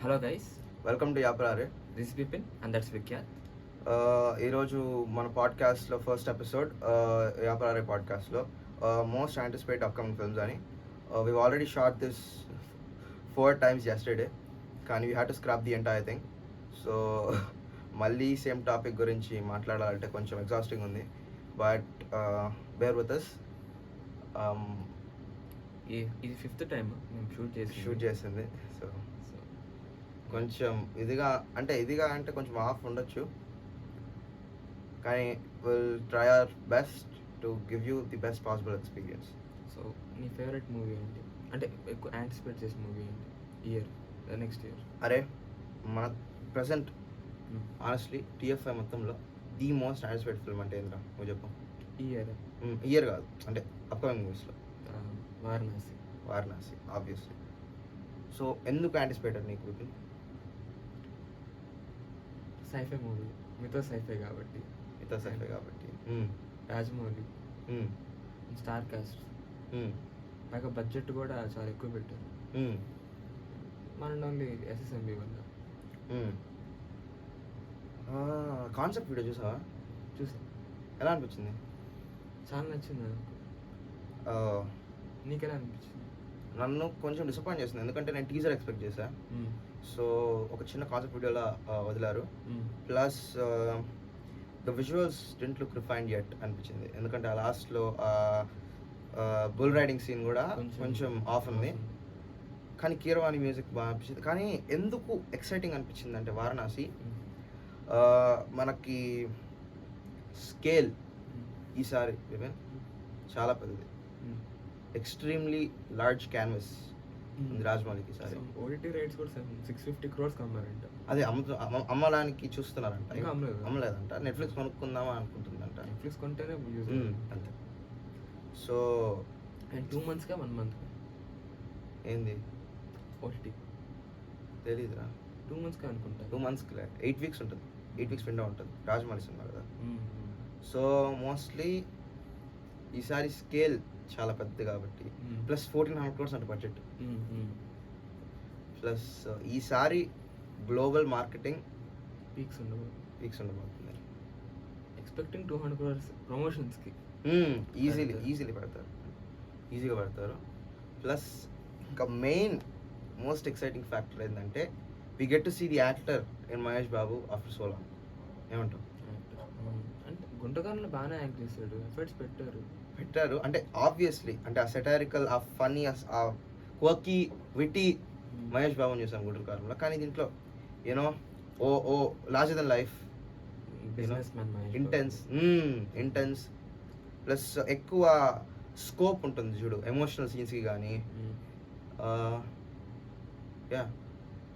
Hello guys, welcome to యాపరారే. This Bipin and that's Vikhyat. ఈరోజు మన పాడ్కాస్ట్లో ఫస్ట్ ఎపిసోడ్ యాపరారే పాడ్కాస్ట్లో మోస్ట్ యాంటిసిపేట్ అప్కమింగ్ ఫిల్మ్స్ అని. We already shot this 4 times yesterday, కానీ we had to scrap the entire thing. So మళ్ళీ సేమ్ టాపిక్ గురించి మాట్లాడాలంటే కొంచెం ఎగ్జాస్టింగ్ ఉంది, బట్ బేర్ విత్ అస్. ఇది 5th టైం మేము షూట్ చేసింది. సో కొంచెం ఇదిగా అంటే కొంచెం ఆఫ్ ఉండొచ్చు, కానీ will try our best to give you the best possible experience. So నీ ఫేవరెట్ మూవీ ఏంటి, అంటే ఎక్కువ యాంటిసిపేట్ చేసిన మూవీ ఏంటి ఇయర్, నెక్స్ట్ ఇయర్? అరే, మన ప్రజెంట్ ఆనెస్ట్లీ టీఎఫ్ఐ మొత్తంలో ది మోస్ట్ యాంటిసిపేట్ ఫిల్మ్ అంటే ఏంద్రా నువ్వు చెప్పు. ఇయర్ కాదు, అంటే అప్కమింగ్ మూవీస్లో వారణాసి ఆబ్వియస్లీ. సో ఎందుకు యాంటిసిపేటెడ్ నీకు విపిన్? సైఫై మూవీ, మిగతా సైఫై కాబట్టి. రాజమౌళి, స్టార్ కాస్ట్, పైగా బడ్జెట్ కూడా చాలా ఎక్కువ పెట్టారు. మన ఓన్లీ ఎస్ఎస్ఎంబి వల్ల. కాన్సెప్ట్ వీడియో చూసా, ఎలా అనిపించింది? చాలా నచ్చింది నాకు. నీకెలా అనిపించింది? నన్ను కొంచెం డిసప్పాయింట్ చేసింది, ఎందుకంటే నేను టీజర్ ఎక్స్పెక్ట్ చేశా. సో ఒక చిన్న కాన్సెప్ట్ వీడియోలా వదిలారు. Plus the visuals didn't look refined yet అనిపించింది, ఎందుకంటే ఆ లాస్ట్లో బుల్ రైడింగ్ సీన్ కూడా కొంచెం ఆఫ్ ఉంది. కానీ కీరవాణి మ్యూజిక్ బాగా అనిపించింది. కానీ ఎందుకు ఎక్సైటింగ్ అనిపించింది అంటే వారణాసి మనకి స్కేల్ ఈసారి చాలా పెద్దది, ఎక్స్ట్రీమ్లీ లార్జ్ క్యాన్వస్ ఉంది రాజమౌళికి సారి. ఓటీటీ రైట్స్ కూడా 650 crores అమ్మారంట. అదే అమ్మడానికి చూస్తున్నారంట, అమ్మలేదంట. నెట్ఫ్లిక్స్ కొనుక్కుందామా అనుకుంటుందంట. నెట్ఫ్లిక్స్ కొంటేనే అంతే. సో అండ్ 2 monthsగా 1 month ఏంది ఓటీటీ తెలీదురా. 2 monthsగా అనుకుంటా. 2 monthsకి 8 weeks ఉంటుంది. 8 weeks విండో ఉంటుంది రాజమౌళి సినిమా కదా. సో మోస్ట్లీ ఈసారి స్కేల్ చాలా పెద్దది కాబట్టి, ప్లస్ 1400 crores అంటే బడ్జెట్. ప్లస్ ఈసారి గ్లోబల్ మార్కెటింగ్ పీక్స్ ఉండబోతుంది. ఎక్స్పెక్టింగ్ 200 crores ప్రమోషన్స్కి ఈజీగా పడతారు. ప్లస్ ఇంకా మెయిన్ మోస్ట్ ఎక్సైటింగ్ ఫ్యాక్టర్ ఏంటంటే we get to see the actor in Mahesh Babu after so long. ఏమంటావు? అంటే గుంటకారంలో బాగానే యాక్ట్ చేశాడు, ఎఫర్ట్స్ పెట్టారు. అంటే ఆబ్వియస్లీ అంటే ఆ సెటారికల్, ఆ ఫన్నీ, ఆ క్వర్కీ, విటీ మహేష్ బాబుని చూసాం గుంటూరుకారంలో. కానీ దీంట్లో you know a larger than life, intense plus ఎక్కువ స్కోప్ ఉంటుంది చూడు ఎమోషనల్ సీన్స్కి కానీ,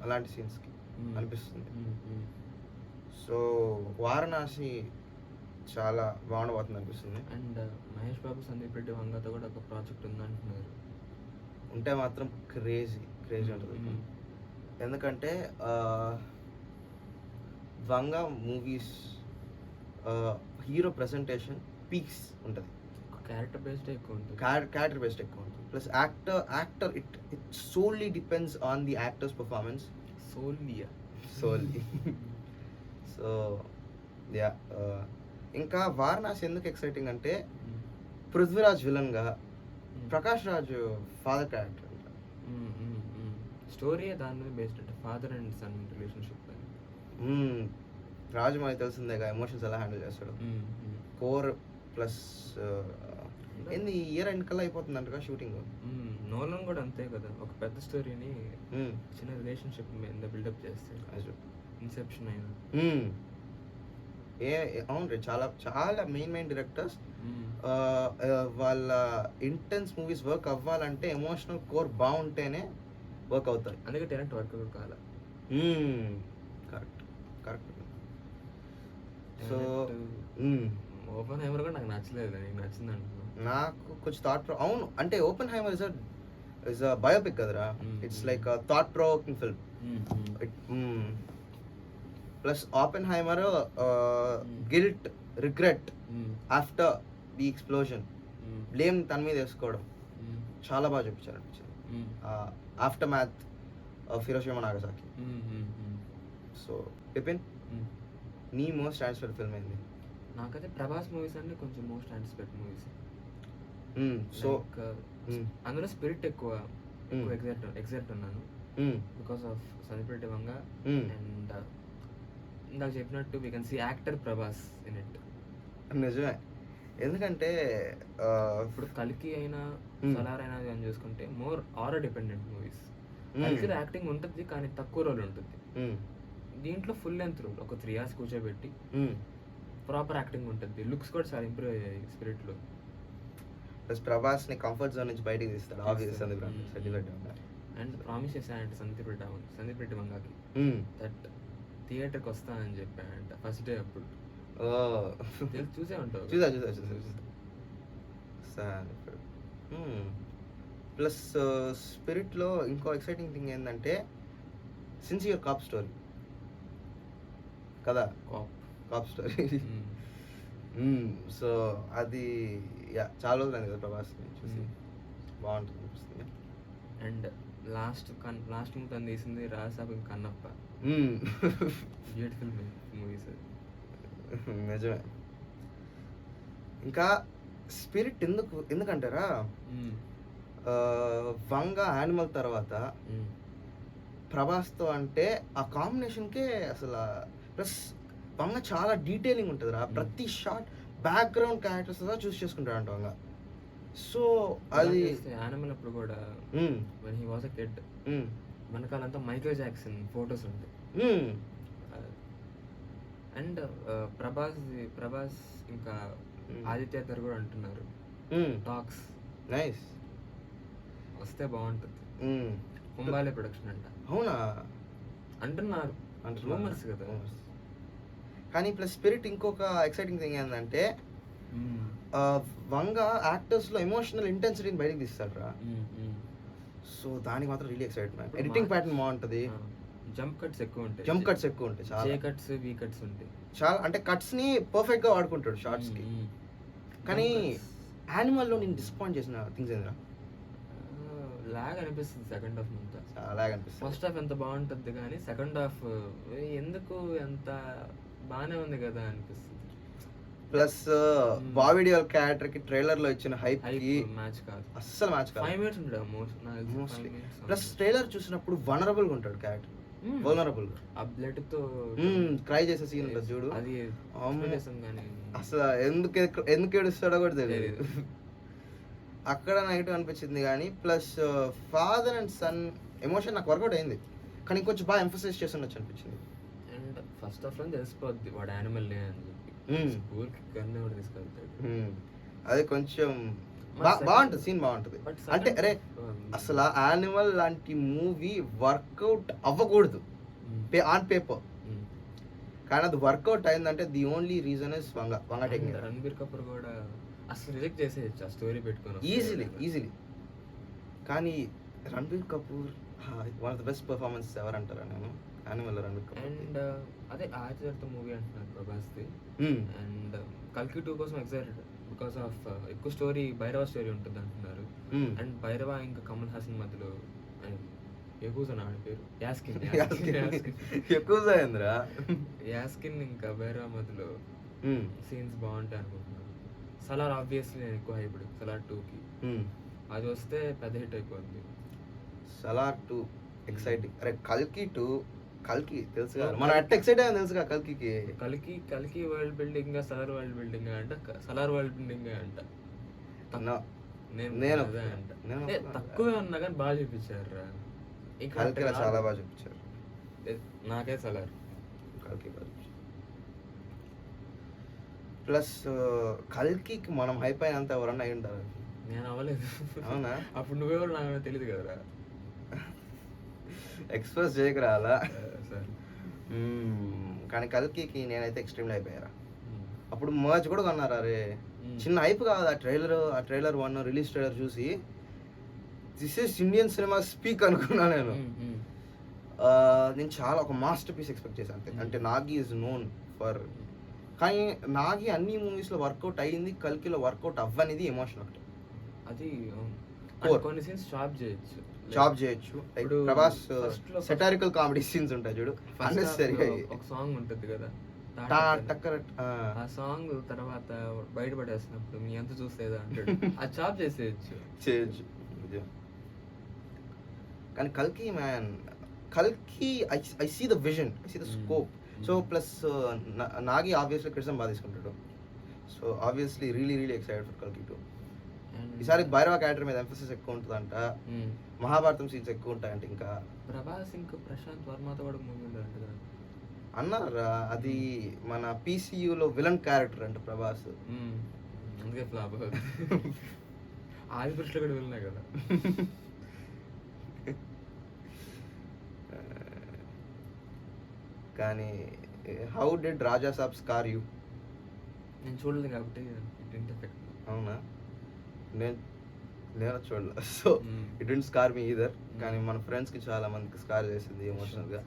అలాంటి సీన్స్కి అనిపిస్తుంది. సో వారణాసి చాలా బాగుండబోతుంది అనిపిస్తుంది. అండ్ మహేష్ బాబు, సందీప్ రెడ్డి వంగతో కూడా ఒక ప్రాజెక్ట్ ఉందంటున్నారు. ఉంటే మాత్రం క్రేజీ ఉంటుంది. ఎందుకంటే Vanga movies hero presentation peaks ఉంటుంది, క్యారెక్టర్ బేస్డ్ ఎక్కువ ఉంటుంది. Plus actor it solely depends on the actor's performance. Solely so yeah. ఇంకా వారణాసి ఎందుకు ఎక్సైటింగ్ అంటే పృథ్వీరాజ్ విలన్గా, Prakash Raj father character. Story దాని మీద బేస్డ్ అంటే father and son relationship. Rajamouli తెలిసిందేగా ఎమోషన్స్ ఎలా హ్యాండిల్ చేస్తాడు. కోర్ ప్లస్ ఏంది ఇయర్ ఎండ్ కల్లా అయిపోతుందంటగా షూటింగ్. నోలన్ కూడా అంతే కదా, ఒక పెద్ద స్టోరీని చిన్న రిలేషన్షిప్ మీద బిల్డప్ చేస్తాడు. ఇన్సెప్షన్ అయినా అవును రే, చాలా మెయిన్ డైరెక్టర్స్ వాళ్ళ ఇంటెన్స్ మూవీస్ వర్క్ అవ్వాలంటే ఎమోషనల్ కోర్ బాగుంటేనే వర్క్ అవుతాయి. అందుకే టెనెంట్ వర్క్ కావాలి. కరెక్ట్. సో ఓపెన్ హైమర్ కూడా నాకు నచ్చలేదు, నీకు నచ్చింది అంటున్నా. నాకు కొంచెం అవును అంటే Oppenheimer is a biopic కదరా. It's like thought provoking film. Plus Oppenheimer guilt, regret after the explosion, blame తన మీద వేసుకోవడం చాలా బాగా చూపించారు అనిపించింది. Aftermath Hiroshima Nagasaki. So Bipin, నీ మోస్ట్ యాంటిసిపేటెడ్ ఫిల్మ్ ఏంది? నాకైతే ప్రభాస్ మూవీస్ అంటే కొంచెం మోస్ట్ యాంటిసిపేటెడ్ మూవీస్. సో అందులో స్పిరిట్ ఎక్కువ ఎగ్జైట్ ఉన్నాను because of Sandeep Reddy Vanga and ఇందాక చెప్పినట్టు we can see actor Prabhas in it. నిజమే, ఎందుకంటే ఇప్పుడు కల్కి అయినా సలార్ అయినా అని చూసుకుంటే మోర్ ఆరో డిపెండెంట్ మూవీస్. కల్కిలో యాక్టింగ్ ఉంటుంది కానీ తక్కువ రోల్ ఉంటుంది. దీంట్లో ఫుల్ లెంత్ రోల్, ఒక 3 hours కూర్చోబెట్టి ప్రాపర్ యాక్టింగ్ ఉంటుంది. లుక్స్ కూడా చాలా ఇంప్రూవ్ అయ్యాయి స్పిరిట్ లో. ప్లస్ ప్రభాస్ ని కంఫర్ట్ జోన్ నుంచి బయటికి తీస్తాడు obvious Sandeep Reddy. And promise చేశానంటే సందీప్ రెడ్డి వంగకి దట్ థియేటర్కి వస్తానని చెప్పానంట ఫస్ట్ డే. అప్పుడు చూసే ఉంటావు. చూసా. ప్లస్ స్పిరిట్లో ఇంకో ఎక్సైటింగ్ థింగ్ ఏంటంటే సిన్సియర్ కాప్ స్టోరీ కదా, కాప్ స్టోరీ. సో అది చాలా రోజులు అయింది కదా ప్రభాస్ చూసి, బాగుంటుంది అనిపిస్తుంది. అండ్ లాస్ట్ మూవీ తను తీసింది రాసాబ్ కన్నప్ప, బ్యూటిఫుల్ మూవీస్. నిజమే. ఇంకా స్పిరిట్ ఎందుకంటారా, వంగ యానిమల్ తర్వాత ప్రభాస్తో అంటే ఆ కాంబినేషన్కే అసలు. ప్లస్ వంగ చాలా డీటెయిలింగ్ ఉంటుంది రా, ప్రతి షాట్ బ్యాక్గ్రౌండ్ క్యారెక్టర్స్ చూస్ చేసుకుంటాడు అంట వంగ. సో అది యానిమల్ అప్పుడు కూడా when he was a kid వెనకాలంతా మైకేల్ జాక్సన్ ఫొటోస్ ఉంటాయి. అండ్ ప్రభాస్ ఇంకా ఆదిత్య గారు కూడా అంటున్నారు టాక్స్ నైస్ వస్తే బాగుంటుంది. కుంబాలే ప్రొడక్షన్ అంట. అవునా? అంటున్నారు రూమర్స్ కదా. కానీ ప్లస్ స్పిరిట్ ఇంకొక ఎక్సైటింగ్ థింగ్ ఏంటంటే వంగ యాక్టర్స్ లో ఎమోషనల్ ఇంటెన్సిటీని బయటకు తీస్తాడు రా. సో దానికి మాత్రం రియలీ ఎక్సైట్మెంట్. ఎడిటింగ్ ప్యాటర్న్ బాగుంటది, జంప్ కట్స్ ఎక్కువ ఉంటాయి, చాలా జే కట్స్ వి కట్స్ ఉంటాయి చాలా. అంటే కట్స్ ని పర్ఫెక్ట్ గా వాడుకుంటాడు షార్ట్స్ కి. కానీ యానిమల్ లో నేను డిసప్పాయింట్ చేసిన థింగ్స్ ఏంద్రా, లాగ్ అనిపిస్తుంది సెకండ్ హాఫ్ అంతా. చాలా అనిపిస్తుంది. ఫస్ట్ హాఫ్ ఎంత బాగుంటుంది కానీ సెకండ్ హాఫ్ ఎందుకు ఎంత బాగానే ఉంది కదా అనిపిస్తుంది. ప్లస్ బాబీ డియోల్ క్యారెక్టర్ కి ట్రైలర్ లో ఇచ్చిన హైప్ కి మ్యాచ్ కాదు, అస్సలు మ్యాచ్ కాదు. 5 minutes ఉంటాడు మోస్ట్లీ. ప్లస్ ట్రైలర్ చూసినప్పుడు వనరబుల్ గా ఉంటాడు క్యారెక్టర్, వల్నరబుల్. ఆ బ్లడ్ తో క్రై చేసే సీన్ ఉంటుంది చూడు, అది అసలు ఎందుకు ఏడుస్తాడో కూడా తెలియదు. అక్కడ నెగిటివ్ అనిపించింది. కానీ plus father and son emotion నాకు వర్కౌట్ అయింది, కానీ కొంచెం బాగా ఎంఫసైజ్ చేస్తుండొచ్చు అనిపించింది. అండ్ ఫస్ట్ ఆఫ్ ఆల్ తెలిసిపోద్ది వాడు యానిమల్ లే అని చెప్పి స్కూల్ కి గన్ను కూడా తీసుకెళ్తాడు. అది కొంచెం బాగుంటుంది, సీన్ బాగుంటుంది. అంటే అరే అసలు యానిమల్ లాంటి మూవీ వర్కౌట్ అవ్వకూడదు ఆన్ పేపర్, కానీ అది వర్కౌట్ అయిందంటే the only reason is Vanga technique. Ranbir Kapoor కూడా అసలు రిజెక్ట్ చేసేయచ్చు ఆ స్టోరీ పెట్టుకొని ఈజీలీ. కానీ Ranbir Kapoor one of the best performance ఎవరంటారా నేను యానిమల్ రణబీర్ కపూర్. అండ్ అదే ఆదిత్య మూవీ అంటున్నారు ప్రభాస్ది. అండ్ కల్కి 2 కోసం ఎక్సైటెడ్ బికాస్ ఆఫ్ ఎక్కువ స్టోరీ భైరవ స్టోరీ ఉంటుంది అంటున్నారు. అండ్ భైరవ ఇంకా కమల్ హాసన్ మధ్యలో యకూజా ఆడి పేరు యాస్కిన్ ఇంకా భైరవ మధ్యలో సీన్స్ బాగుంటాయి అనుకుంటున్నాను. సలార్ ఆబ్వియస్లీ నేను ఎక్కువ హైప్ సలార్ 2కి, అది వస్తే పెద్ద హిట్ అయిపోద్ది. సలార్ 2 ఎక్సైటింగ్. అరే కల్కి తెలుసు కదా, మనం అట్ట ఎక్సైట్ అయ్యాం తెలుసుగా కల్కి world building Salaar world building అంట, సలార్ వరల్డ్ బిల్డింగ్ అంట. నేను తక్కువే ఉన్నా కానీ బాగా చూపించారు రా. చాలా బాగా చూపించారు. నాకే సలార్ కల్కి ప్లస్ కల్కి మనం హైప్ అయినంత ఎవరన్నా అయి ఉంటారు. నేను అవ్వలేదు. అవునా? అప్పుడు నువ్వెవరు నాకు తెలియదు కదరా. ఎక్స్ప్రెస్ చేయకరా అలా. కానీ కల్కి నేనైతే ఎక్స్ట్రీమ్లీ అయిపోయారా. అప్పుడు మర్జ్ కూడా కొన్నారా రే, చిన్న హైప్ కాదు. ఆ ట్రైలర్ 1 రిలీజ్ ట్రైలర్ చూసి this is Indian cinema speak అనుకున్నా నేను. చాలా ఒక మాస్టర్ పీస్ ఎక్స్పెక్ట్ చేశాను. అంటే నాగి ఈజ్ నోన్ ఫర్, కానీ నాగి అన్ని మూవీస్లో వర్కౌట్ అయ్యింది, కల్కిలో వర్కౌట్ అవ్వనిది ఎమోషన్ ఒకటి. అది కొన్ని సీన్స్ స్టాప్ చేయొచ్చు. జాబ్ చేయొచ్చు. లైక్ ఇప్పుడు ప్రభాస్ first లో సెటారికల్ కామెడీ సీన్స్ ఉంటాయి చూడు, అన్నెసరీగా ఒక సాంగ్ ఉంటుంది కదా టక్కర ఆ సాంగ్ తర్వాత బయటపడేసినప్పుడు మీ ఎంత చూసేదా అంటాడు. ఆ చాప్ చేసేయచ్చు. చేయొచ్చు నిజం. కానీ కల్కి మ్యాన్, కల్కి I see the vision, I see the scope. So plus Nagi obviously criticism బాగా తీసుకుంటాడు. So obviously really excited for కల్కి 2. ఈసారి భైరవ క్యారెక్టర్ మీద ఎంఫసిస్ ఎక్కువ ఉంటుందంట, మహాభారతం సీన్స్ ఎక్కువ ఉంటాయంట. ఇంకా ప్రభాస్ ఇంకా ప్రశాంత్ వర్మతో కూడా మూవీ ఉందంట కదా అన్నారా, అది మన పీసీయూలో విలన్ క్యారెక్టర్ అంట ప్రభాస్. అందుకే ఫ్లాప్ ఆది పురుషులు కూడా వెళ్ళినాయి కదా. కానీ how did Raja Saab scare you? నేను చూడలేదు కాబట్టి ఎఫెక్ట్. అవునా, నేను చూడలేదు. So it didn't scare me either. కానీ మన ఫ్రెండ్స్కి చాలా మందికి స్కార్ చేసింది ఎమోషనల్గా.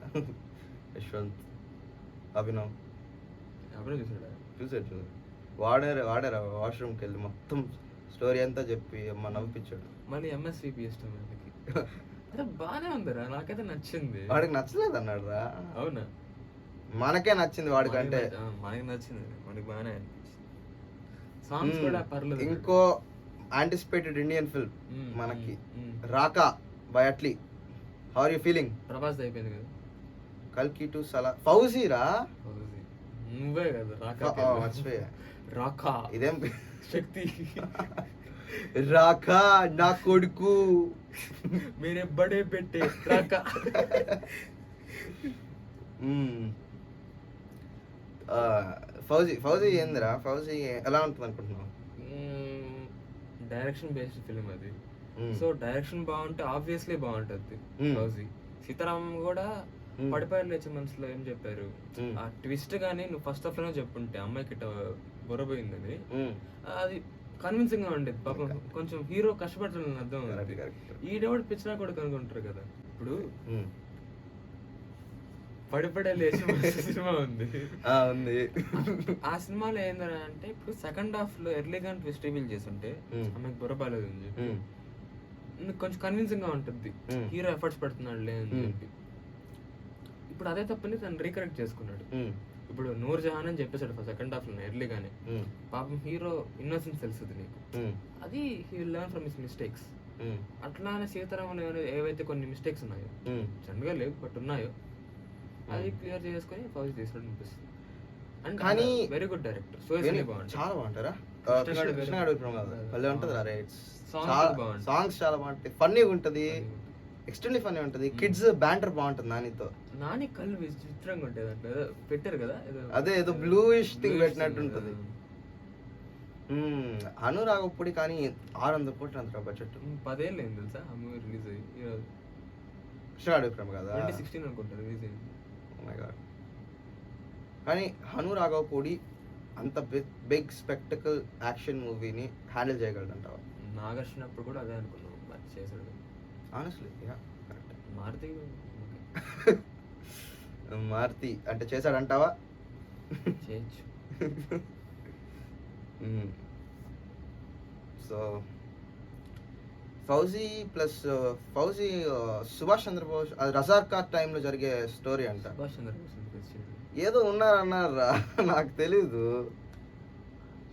యశ్వంత్, అభినవ్ చూసాడు వాడారా వాష్రూమ్కి వెళ్ళి మొత్తం స్టోరీ అంతా చెప్పి అమ్మ నవ్విపించాడు. మళ్ళీ ఎంఎస్విపి ఇష్టం వాళ్ళకి. అరే బాగానే ఉందిరా, నాకైతే నచ్చింది. వాడికి నచ్చలేదు అన్నాడు రా. అవునా, మనకే నచ్చింది వాడికంటే. మనకి నచ్చింది, మనకి బాగానే అనిపించింది. సాంగ్స్ కూడా పర్లేదు. ఇంకో యాంటిసిపేటెడ్ ఇండియన్ ఫిల్మ్ మనకి Raaka by Atlee. How are you feeling? Prabhas అయిపోయింది కదా. కల్కి 2 సలా ఫౌజీ రా. నువ్వే కదా రాకా. మర్చిపోయా. రాకా ఇదేం శక్తి. రాకా నా కొడుకు మీరే బడే పెట్టే రాకా. ఫౌజీ ఏందిరా? ఫౌజీ ఎలా ఉంటుంది అనుకుంటున్నావు? డైరెక్షన్ బేస్డ్ ఫిల్మ్ అది. సో డైరెక్షన్ బాగుంటే ఆబ్వియస్లీ బాగుంటది. ఫౌజీ సీతారాం కూడా పడిపోయారు లేచే మనసులో ఏం చెప్పారు, ఆ ట్విస్ట్ గానీ నువ్వు ఫస్ట్ హాఫ్ లోనే చెప్పుంటే అమ్మాయికి బొరపోయిందని, అది కన్విన్సింగ్ గా ఉండేది. పాపం కొంచెం హీరో కష్టపడుతున్న అర్థం. ఈడెవడు పిచ్చినా కూడా కనుకుంటారు కదా. ఇప్పుడు పడిపడే లేచి సినిమా ఉంది. ఆ సినిమాలో ఏంటంటే ఇప్పుడు సెకండ్ హాఫ్ లో ఎర్లీగా ట్విస్ట్ రివీల్ చేస్తుంటే ఆమెకు బుర్రబాలేదు అని చెప్పి కొంచెం కన్విన్సింగ్ గా ఉంటుంది, హీరో ఎఫర్ట్స్ పెడుతున్నాడు లే అని చెప్పి. ఇప్పుడు అదే తప్పని తను రీకరెక్ట్ చేసుకున్నాడు. ఇప్పుడు నూర్ జహాన్ అని చెప్పేసాడు సెకండ్ హాఫ్ లో ఎర్లీగానే. పాపం హీరో ఇన్నోసెన్స్ తెలుస్తుంది నీకు, అది he will learn from his mistakes. అట్లానే సీతారామన్ ఏవైతే కొన్ని మిస్టేక్స్ ఉన్నాయో, చండగా లేవు బట్ ఉన్నాయో, అది క్లియర్ చేసుకొని ఫౌజీ తీసాడు అనిపిస్తుంది. అండ్ కానీ వెరీ గుడ్ డైరెక్టర్. చాలా బాగుంటారా? సాంగ్స్ చాలా బాగుంటాయి, ఫన్నీగా ఉంటది, ఎక్స్ట్రీమ్లీ ఫన్నీ ఉంటది. కిడ్స్ బ్యాంటర్ బాగుంటది. నానితో నాని కళ్ళు విచిత్రంగా ఉంటాయి దాంట్లో, ఏదో పెట్టారు కదా, అదే ఏదో బ్లూయిష్ థింగ్ పెట్టినట్టు ఉంటది. అనురాగపుడి కానీ 600 కోట్లు అంత బడ్జెట్. 10 ఏళ్ళు అయింది తెలుసా ఆ మూవీ రిలీజ్ అయ్యి. కృష్ణాడు విక్రమ్ కదా, 2016 అనుకుంటా రిలీజ్ అయింది. కానీ హను రాఘవపూడి అంత బిగ్ స్పెక్టకల్ యాక్షన్ మూవీని హ్యాండిల్ చేయగలడంటావా? నాగార్జున అప్పుడు కూడా అదే అనుకున్నాం, మరి చేశాడు. Honestly correct. మారుతి అంటే చేశాడంటావా? చేయొచ్చు. సో ఫౌజీ ప్లస్ ఫౌజీ సుభాష్ చంద్రబోస్, అది రజాకార్ టైంలో జరిగే స్టోరీ అంట. సుభాష్ చంద్రబోస్ ఏదో ఉన్నారన్నారా, నాకు తెలీదు.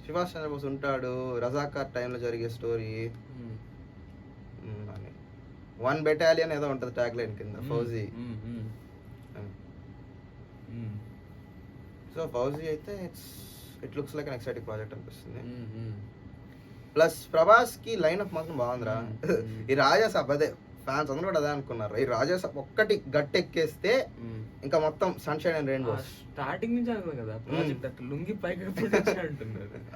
సుభాష్ చంద్రబోస్ ఉంటాడు, రజాకార్ టైంలో జరిగే స్టోరీ అని. 1 బెటాలియన్ ఏదో ఉంటుంది ట్యాగ్ లైన్ కింద ఫౌజీ. సో ఫౌజీ అయితే it looks like an exciting project అనిపిస్తుంది. ప్లస్ ప్రభాస్ కి లైన్ అప్ మాత్రం బాగుందిరా. ఈ రాజాసాబ్ అదే ఫ్యాన్స్ అందరూ కూడా అదే అనుకున్నారు. ఈ రాజాసాబ్ ఒక్కటి గట్టెక్కేస్తే ఇంకా మొత్తం సన్షైన్ అండ్ రెయిన్బో. స్టార్టింగ్ నుంచి అనుకున్నారు కదా ప్రాజెక్ట్ అట్లా లుంగి పైకి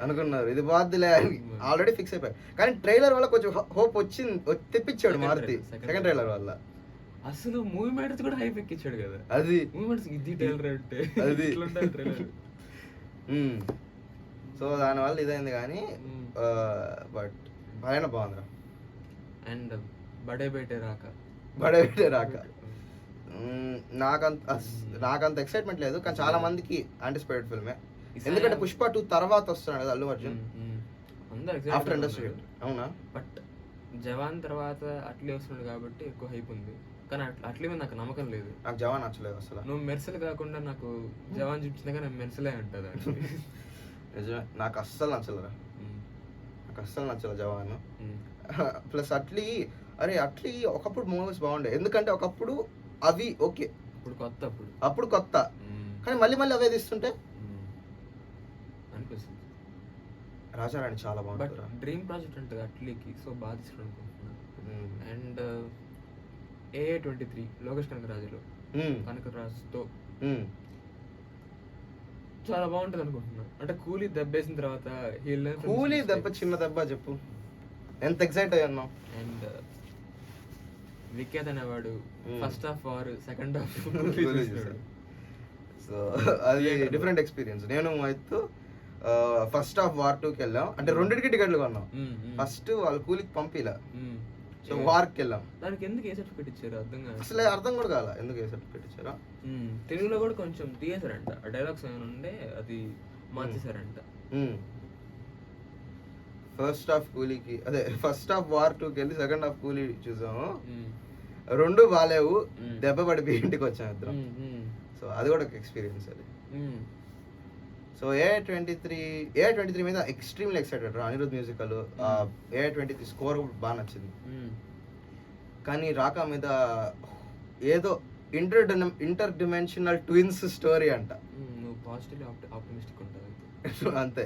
అనుకున్నారు ఇది బాధ్యలే అని ఆల్రెడీ ఫిక్స్ అయిపోయారు. కానీ ట్రైలర్ వల్ల కొంచెం హోప్ వచ్చింది, తెప్పించాడు మారుతి సెకండ్ ట్రైలర్ వల్ల. అసలు మూవీ మేటర్స్ కూడా హైప్ ఎక్కించాడు కదా. అది మూవీ మేటర్స్ ఇది ట్రైలర్ అంటే అది ట్రైలర్. సో దానివల్ల ఇదైంది కానీ బట్ భయాన బాగుందిరా. అండ్ బడే బేటే రాక నాకంత ఎక్సైట్మెంట్ లేదు, కానీ చాలా మందికి యాంటిసిపేటెడ్ ఫిల్మే. ఎందుకంటే పుష్ప 2 తర్వాత వస్తున్నాడు కదా అల్లు అర్జున్ ఆఫ్టర్ ఇండస్ట్రీ. అవునా? బట్ జవాన్ తర్వాత అట్లే వస్తున్నాడు కాబట్టి ఎక్కువ హైప్ ఉంది, కానీ అట్లే మీద నాకు నమ్మకం లేదు. నాకు జవాన్ నచ్చలేదు అసలు. నువ్వు మెర్సల్ కాకుండా నాకు జవాన్ చూపించినా కానీ మెర్సలే ఉంటుంది అంటే. నిజమే, నాకు అస్సలు నచ్చలేరా, నాకు అస్సలు నచ్చలేదు జవాన్. ప్లస్ అట్లీ ఒకప్పుడు మూవీస్ బాగుండే, ఎందుకంటే ఒకప్పుడు అవి ఓకే, అప్పుడు కొత్త కానీ మళ్ళీ అవే తీస్తుంటే అనిపిస్తుంది. రాజారాణి చాలా బాగుంటుంది. డ్రీమ్ ప్రాజెక్ట్ ఉంటుంది అట్లీకి, సో బాగా తీసుకుని అనుకుంటున్నాను. అండ్ AA23 లోకేష్ కనకరాజులో కనకరాజుతో చాలా బాగుంటుంది అనుకుంటున్నాను. అంటే కూలీ దెబ్బేసిన తర్వాత కూలీ దెబ్బ చిన్న దెబ్బ చెప్పు, ఎంత ఎక్సైట్ అయ్యి ఉన్నాం. అండ్ విఖ్యాత్ అనేవాడు first half war second half so అది డిఫరెంట్ ఎక్స్పీరియన్స్. నేను అయితే ఫస్ట్ హాఫ్ వార్ 2కి వెళ్ళాం, అంటే రెండింటికి టికెట్లు కొన్నాం. ఫస్ట్ వాళ్ళు కూలికి పంపిలా, సో వార్కి వెళ్ళాం. దానికి ఎందుకు ఏ సర్టిఫికేట్ ఇచ్చారు అసలు అర్థం కూడా కాల ఎందుకు ఏ సర్టిఫికేట్ ఇచ్చారో. తెలుగులో కూడా కొంచెం తీసేశారంట, డైలాగ్స్ ఏమైనా ఉండే అది మార్చేశారంట. ఫస్ట్ హాఫ్ కూలీకి అదే ఫస్ట్ హాఫ్ వార్ 2కి వెళ్ళి సెకండ్ హాఫ్ కూలీ చూసాము, రెండు బాలేవు, దెబ్బ పడిపోయి ఇంటికి వచ్చాం ఇద్దరం. సో అది కూడా ఒక ఎక్స్పీరియన్స్ అది. సో AA23 మీద extremely excited. Anirudh musical, AA23 score బాగా నచ్చింది. కానీ రాకా మీద ఏదో ఇంటర్ డిమెన్షనల్ ట్విన్స్ స్టోరీ అంట. నువ్వు పాజిటివ్లీ ఆప్టిమిస్టిక్ ఉంటావు అంతే,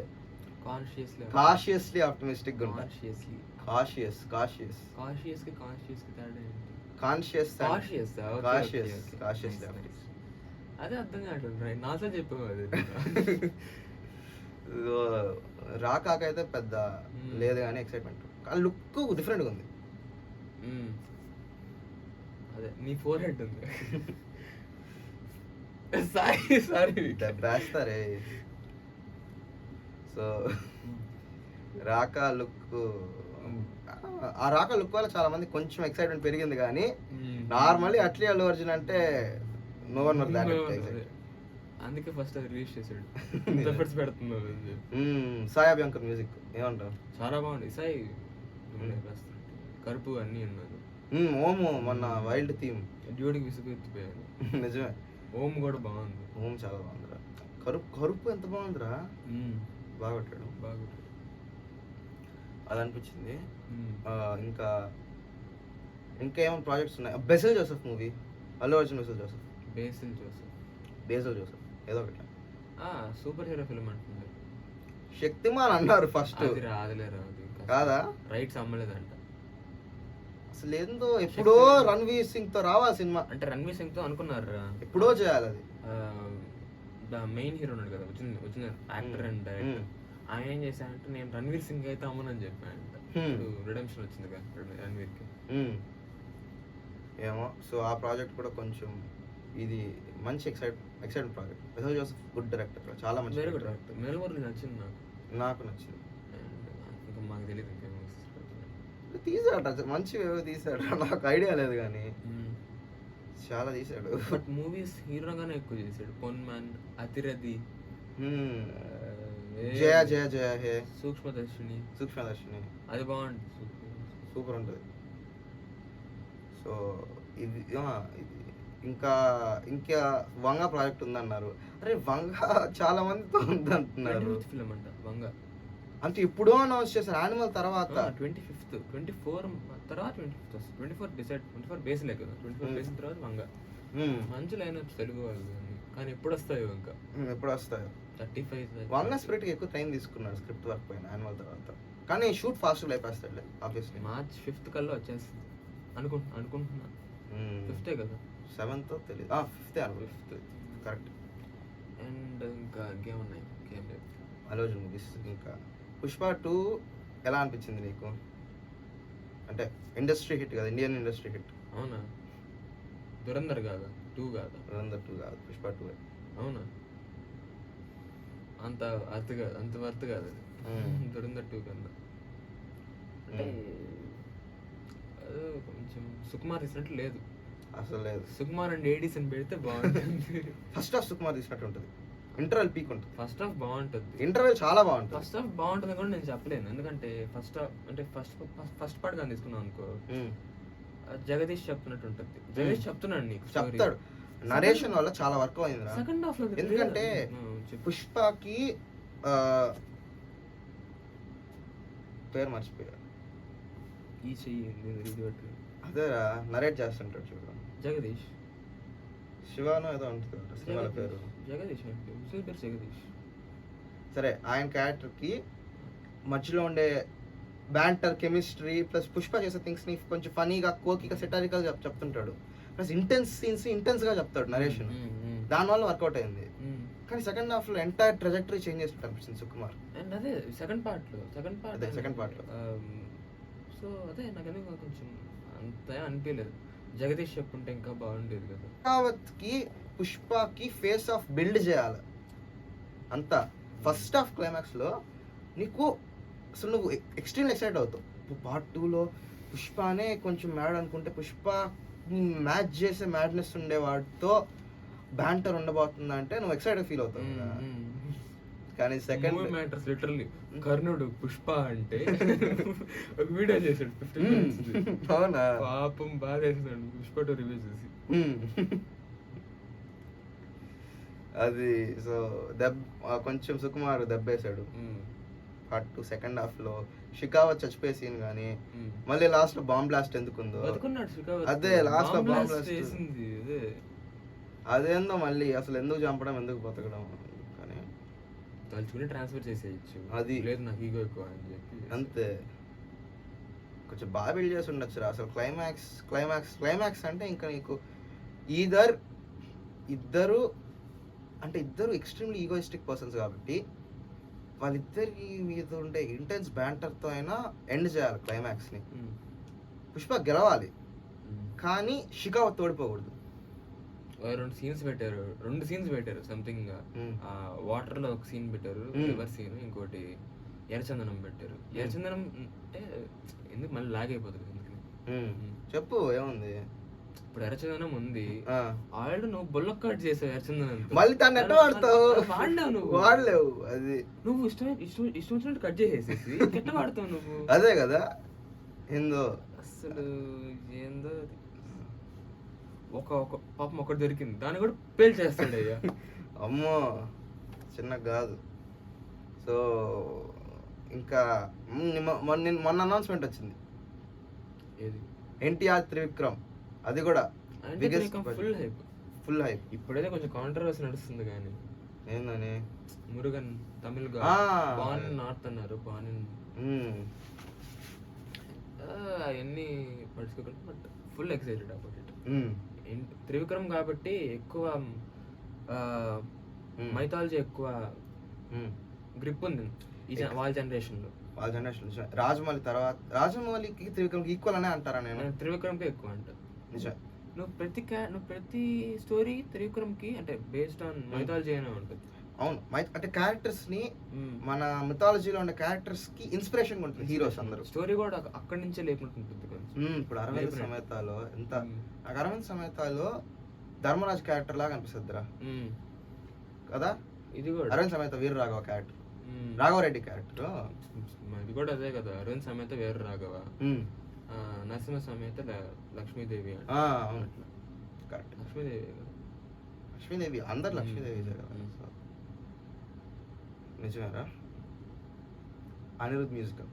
కాషియస్లీ ఆప్టిమిస్టిక్ ఉంటా. కాషియస్ అదే అర్థం కావట్లేదు, నాతో చెప్పావు అది. రాకాకైతే పెద్ద లేదు కానీ ఎక్సైట్మెంట్, కానీ లుక్ డిఫరెంట్గా ఉంది. అదే నీ ఫోర్ హెడ్ ఉంది. సారీ దెబ్బేస్తారే. సో రాకా లుక్ వల్ల చాలా మంది కొంచెం ఎక్సైట్మెంట్ పెరిగింది, కానీ నార్మల్లీ అట్లీ అల్లు అర్జున్ అంటే no one was that excited. అందుకే ఫస్ట్ అది రిలీజ్ చేసాడు. ఎఫర్ట్స్ పెడుతున్నాడు. సాయి అభ్యంకర్ మ్యూజిక్ ఏమంటావు? చాలా బాగుంది. సాయి కరుపు అన్నీ ఉన్నారు. ఓము మొన్న వైల్డ్ థీమ్ డ్యూడికి విసుగెత్తిపోయాను. నిజమే, ఓం కూడా బాగుంది. ఓం చాలా బాగుందిరా. కరుపు ఎంత బాగుందిరా, బాగా పెట్టాడు. అది అనిపించింది. ఇంకా ఏమైనా ప్రాజెక్ట్స్ ఉన్నాయి? Basil Joseph movie, Allu Arjun basil Joseph ఏదో ఒకటి సూపర్ హీరో ఫిల్మ్ అంటున్నారు. శక్తిమాన్ అన్నారు ఫస్ట్, రాదులేరా కాదా? రైట్స్ అమ్మలేదంట అసలు. ఏందో ఎప్పుడో రణ్వీర్ సింగ్ తో రావాలి సినిమా, అంటే రణ్వీర్ సింగ్ తో అనుకున్నారు ఎప్పుడో చేయాలి అది. మెయిన్ హీరో ఉన్నాడు కదా, వచ్చిన యాక్టర్ అండ్ డైరెక్టర్, ఆయన ఏం చేశానంటే నేను రణ్వీర్ సింగ్ అయితే అమ్మనని చెప్పానంట. ఇప్పుడు రిడెంప్షన్ వచ్చింది కదా రణ్వీర్కి. ఏమో. సో ఆ ప్రాజెక్ట్ కూడా కొంచెం ఇది మంచి exciting project. Basil Joseph good director, చాలా మంచి డైరెక్టర్. మెల్బోర్న్ నచ్చింది నాకు నచ్చింది. ఇంకా మాకు తెలియదు తీసాడు మంచి తీసాడు, నాకు ఐడియా లేదు కానీ చాలా తీసాడు. బట్ మూవీస్ హీరోగానే ఎక్కువ చేశాడు. పొన్ మ్యాన్, అతిరథి, జయ జయ జయ హే, సూక్ష్మదర్శిని అది బాగుంటుంది, సూపర్ ఉంటుంది. సో ఇది ఇంకా వంగ ప్రాజెక్ట్ ఉందన్నారు. అరే వంగ చాలా మందితో ఉందంటున్నారు. ఫిల్మ్ అంట వంగ, అంటే ఇప్పుడు అనౌన్స్ చేశారు. యానిమల్ తర్వాత 25th 24 తర్వాత 24 డిసైడ్ 24 బేస్లే కదా, 24 బేస్ తర్వాత వంగ. మంచి లైన్ వచ్చి తెలుగు వాళ్ళు, కానీ ఎప్పుడు వస్తాయో ఇంకా 35 వంగ స్ప్రిట్ ఎక్కువ టైం తీసుకున్నాడు స్క్రిప్ట్ వర్క్ పైన యానిమల్ తర్వాత, కానీ షూట్ ఫాస్ట్ అయిపోతాడులే ఆబ్వియస్లీ. మార్చ్ 5th కల్లా వచ్చేస్తుంది అనుకుంటున్నా. 5th కదా, 7th తెలియదు. 5th correct. అండ్ ఇంకా ఇంకేమున్నాయి? ఇంకేం లేదు. అల్లు అర్జున్ మూవీస్. ఇంకా పుష్ప 2 ఎలా అనిపించింది నీకు? అంటే ఇండస్ట్రీ హిట్ కదా, ఇండియన్ ఇండస్ట్రీ హిట్. అవునా? దురంధర్ కాదా? 2 కాదా? దురంధర్ 2 కాదు, పుష్ప 2. అవునా? అంత వర్త్ కాదు అది. దురంధర్ 2 కన్నా అంటే కొంచెం సుకుమార్ తీసినట్టు లేదు అసలు. లేదు, సుకుమార్ అండ్ ఏడీస్ అని పెడితే బాగుంటుంది. ఫస్ట్ హాఫ్ సుకుమార్ తీసినట్టు ఉంటుంది. ఇంటర్వెల్ పీక్ ఉంటుంది. ఫస్ట్ హాఫ్ బాగుంటుంది, ఇంటర్వెల్ చాలా బాగుంటుంది. ఫస్ట్ హాఫ్ బాగుంటుంది కూడా నేను చెప్పలేను, ఎందుకంటే ఫస్ట్ అంటే ఫస్ట్ పార్ట్ కానీ తీసుకున్నాం అనుకో, జగదీష్ చెప్తున్నట్టు ఉంటుంది. జగదీష్ చెప్తున్నాడు నీకు, చెప్తాడు, నరేషన్ వల్ల చాలా వర్క్ అయింది. సెకండ్ హాఫ్ లో ఎందుకంటే పుష్పకి పేరు మర్చిపోయా, ఈ చెయ్యి అదేరా నరేట్ చేస్తుంటాడు చూడు, జగదీష్ శివాను ఏదో ఉంటుంది సినిమాల పేరు, జగదీష్ పేరు జగదీష్. సరే, ఆయన క్యారెక్టర్కి మధ్యలో ఉండే బ్యాంటర్, కెమిస్ట్రీ ప్లస్ పుష్ప చేసే థింగ్స్ని కొంచెం ఫనీగా, కోకిగా, సెటారికల్ చెప్తుంటాడు. ప్లస్ ఇంటెన్స్ సీన్స్ ఇంటెన్స్గా చెప్తాడు నరేషన్, దానివల్ల వర్కౌట్ అయింది. కానీ సెకండ్ హాఫ్లో ఎంటైర్ ట్రెజెక్టరీ చేంజ్ చేసినట్టు అనిపిస్తుంది సుకుమార్. అండ్ అదే సెకండ్ పార్ట్ పార్ట్లో సో అదే నాకు ఎందుకు కొంచెం అంత అనిపించలేదు. జగదీష్ చెప్పుంటే ఇంకా బాగుండేది కదా. షెకావత్కి పుష్పకి ఫేస్ ఆఫ్ బిల్డ్ చేయాలి అంతా. ఫస్ట్ హాఫ్ క్లైమాక్స్లో నీకు అసలు నువ్వు ఎక్స్ట్రీమ్ ఎక్సైట్ అవుతావు. పార్ట్ 2లో పుష్పనే కొంచెం మ్యాడ్ అనుకుంటే పుష్ప మ్యాచ్ చేసే మ్యాడ్నెస్ ఉండేవాడితో బ్యాంటర్ ఉండబోతుందా అంటే నువ్వు ఎక్సైటెడ్ ఫీల్ అవుతావు కదా. కానీ సెకండ్ మ్యాటర్స్ లిటరల్లీ కర్ణుడు పుష్ప అంటే ఒక వీడియో చేశాడు 15 minutes. అవునా, పాపం బాగా చేస్తున్నాడు పుష్ప 2 రివ్యూ చేసి. అది సో కొంచెం సుకుమార్ దెబ్బేశాడు. పార్ట్ 2 సెకండ్ హాఫ్ లో షికావత్ చచ్చిపోయే సీన్ కానీ మళ్ళీ లాస్ట్ లో బాంబ్ బ్లాస్ట్ ఎందుకుందో, అదే లాస్ట్ లో బాంబ్ బ్లాస్ట్ చేసింది అదేందో మళ్ళీ అసలు ఎందుకు చంపడం, ఎందుకు బతకడం కానీ తలుచుకుని ట్రాన్స్ఫర్ చేసేయచ్చు. అది లేదు నాకు ఈగో ఎక్కువ అని చెప్పి అంతే. కొంచెం బాగా బిల్డ్ చేసి ఉండొచ్చు అసలు. క్లైమాక్స్ అంటే ఇంకా నీకు ఇద్దరు ఎక్స్ట్రీమ్లీ ఈగోయిస్టిక్ పర్సన్స్ కాబట్టి వాళ్ళిద్దరి మీద ఉండే ఇంటెన్స్ బ్యాంటర్తో అయినా ఎండ్ చేయాలి క్లైమాక్స్ని. పుష్ప గెలవాలి కానీ షికావత్ తోడిపోకూడదు. 2 సీన్స్ పెట్టారు సంథింగ్. వాటర్ లో ఒక సీన్ పెట్టారు, రివర్ సీన్, ఇంకోటి ఎర్రచందనం పెట్టారు. ఎర్రచందనం అంటే ఎందుకు మళ్ళీ లాగ్ అయిపోతుంది. చెప్పు ఏముంది. ఇప్పుడు ఎర్రచందనం ఉంది, ఆల్రెడీ నువ్వు బొల్లక్ కట్ చేసావు ఎర్రచందనం, మళ్ళీ దాన్ని ఎట్ట వాడతావు? వాడలేవు, అది నువ్వు ఇష్టం వచ్చినట్టు కట్ చేసేసి ఎట్లా వాడతావు నువ్వు? అదే కదా ఏందో అసలు ఏందో. ఒక పాపం ఒకటి దొరికింది, దాన్ని కూడా పేల్ చేస్తాడు అయ్యా. అమ్మో చిన్న కాదు. సో ఇంకా మొన్న అనౌన్స్మెంట్ వచ్చింది, ఏది ఎన్టీఆర్ త్రివిక్రమ్, అది కూడా ఫుల్ హైప్. ఇప్పుడైతే కొంచెం కాంట్రవర్సీ నడుస్తుంది కానీ ఏందని మురుగన్ తమిళ్ బాన్ నార్త్ అన్నారు, బాన్ అవన్నీ పడుచుకోకుండా but full excited about it. Trivikram కాబట్టి ఎక్కువ మైథాలజీ ఎక్కువ గ్రిప్ ఉంది వాళ్ళ జనరేషన్ లో. రాజమౌళికి త్రివిక్రమ్ ఈక్వల్ అనే అంటారా? నేను త్రివిక్రమ్కి ఎక్కువ అంట. నిజం. నువ్వు ప్రతి స్టోరీ త్రివిక్రమ్ కి అంటే బేస్డ్ ఆన్ మైథాలజీ అనే ఉంటుంది. అవును, అంటే క్యారెక్టర్స్ ని మన మిథాలజీలో ఉండే క్యారెక్టర్స్ కి ఇన్స్పిరేషన్ ఉంటుంది హీరోస్ అందరూ. స్టోరీ కూడా అక్కడి నుంచే లేకుంటుంటుంది. ఇప్పుడు అరవింద్ సమేతాలో ఎంత, నాకు అరవింద్ సమేతాలో ధర్మరాజ్ క్యారెక్టర్ లాగా అనిపిస్తుందిరా కదా. ఇది కూడా అరవింద్ సమేత వీర రాఘవ క్యారెక్టర్, రాఘవరెడ్డి క్యారెక్టర్ ఇది కూడా అదే కదా. అరవింద్ సమేత వీర రాఘవ, నరసింహ సమేత లక్ష్మీదేవి. కరెక్ట్, లక్ష్మీదేవి అందరు లక్ష్మీదేవి కదా. నిజమేరా. అనిరుద్ మ్యూజికల్,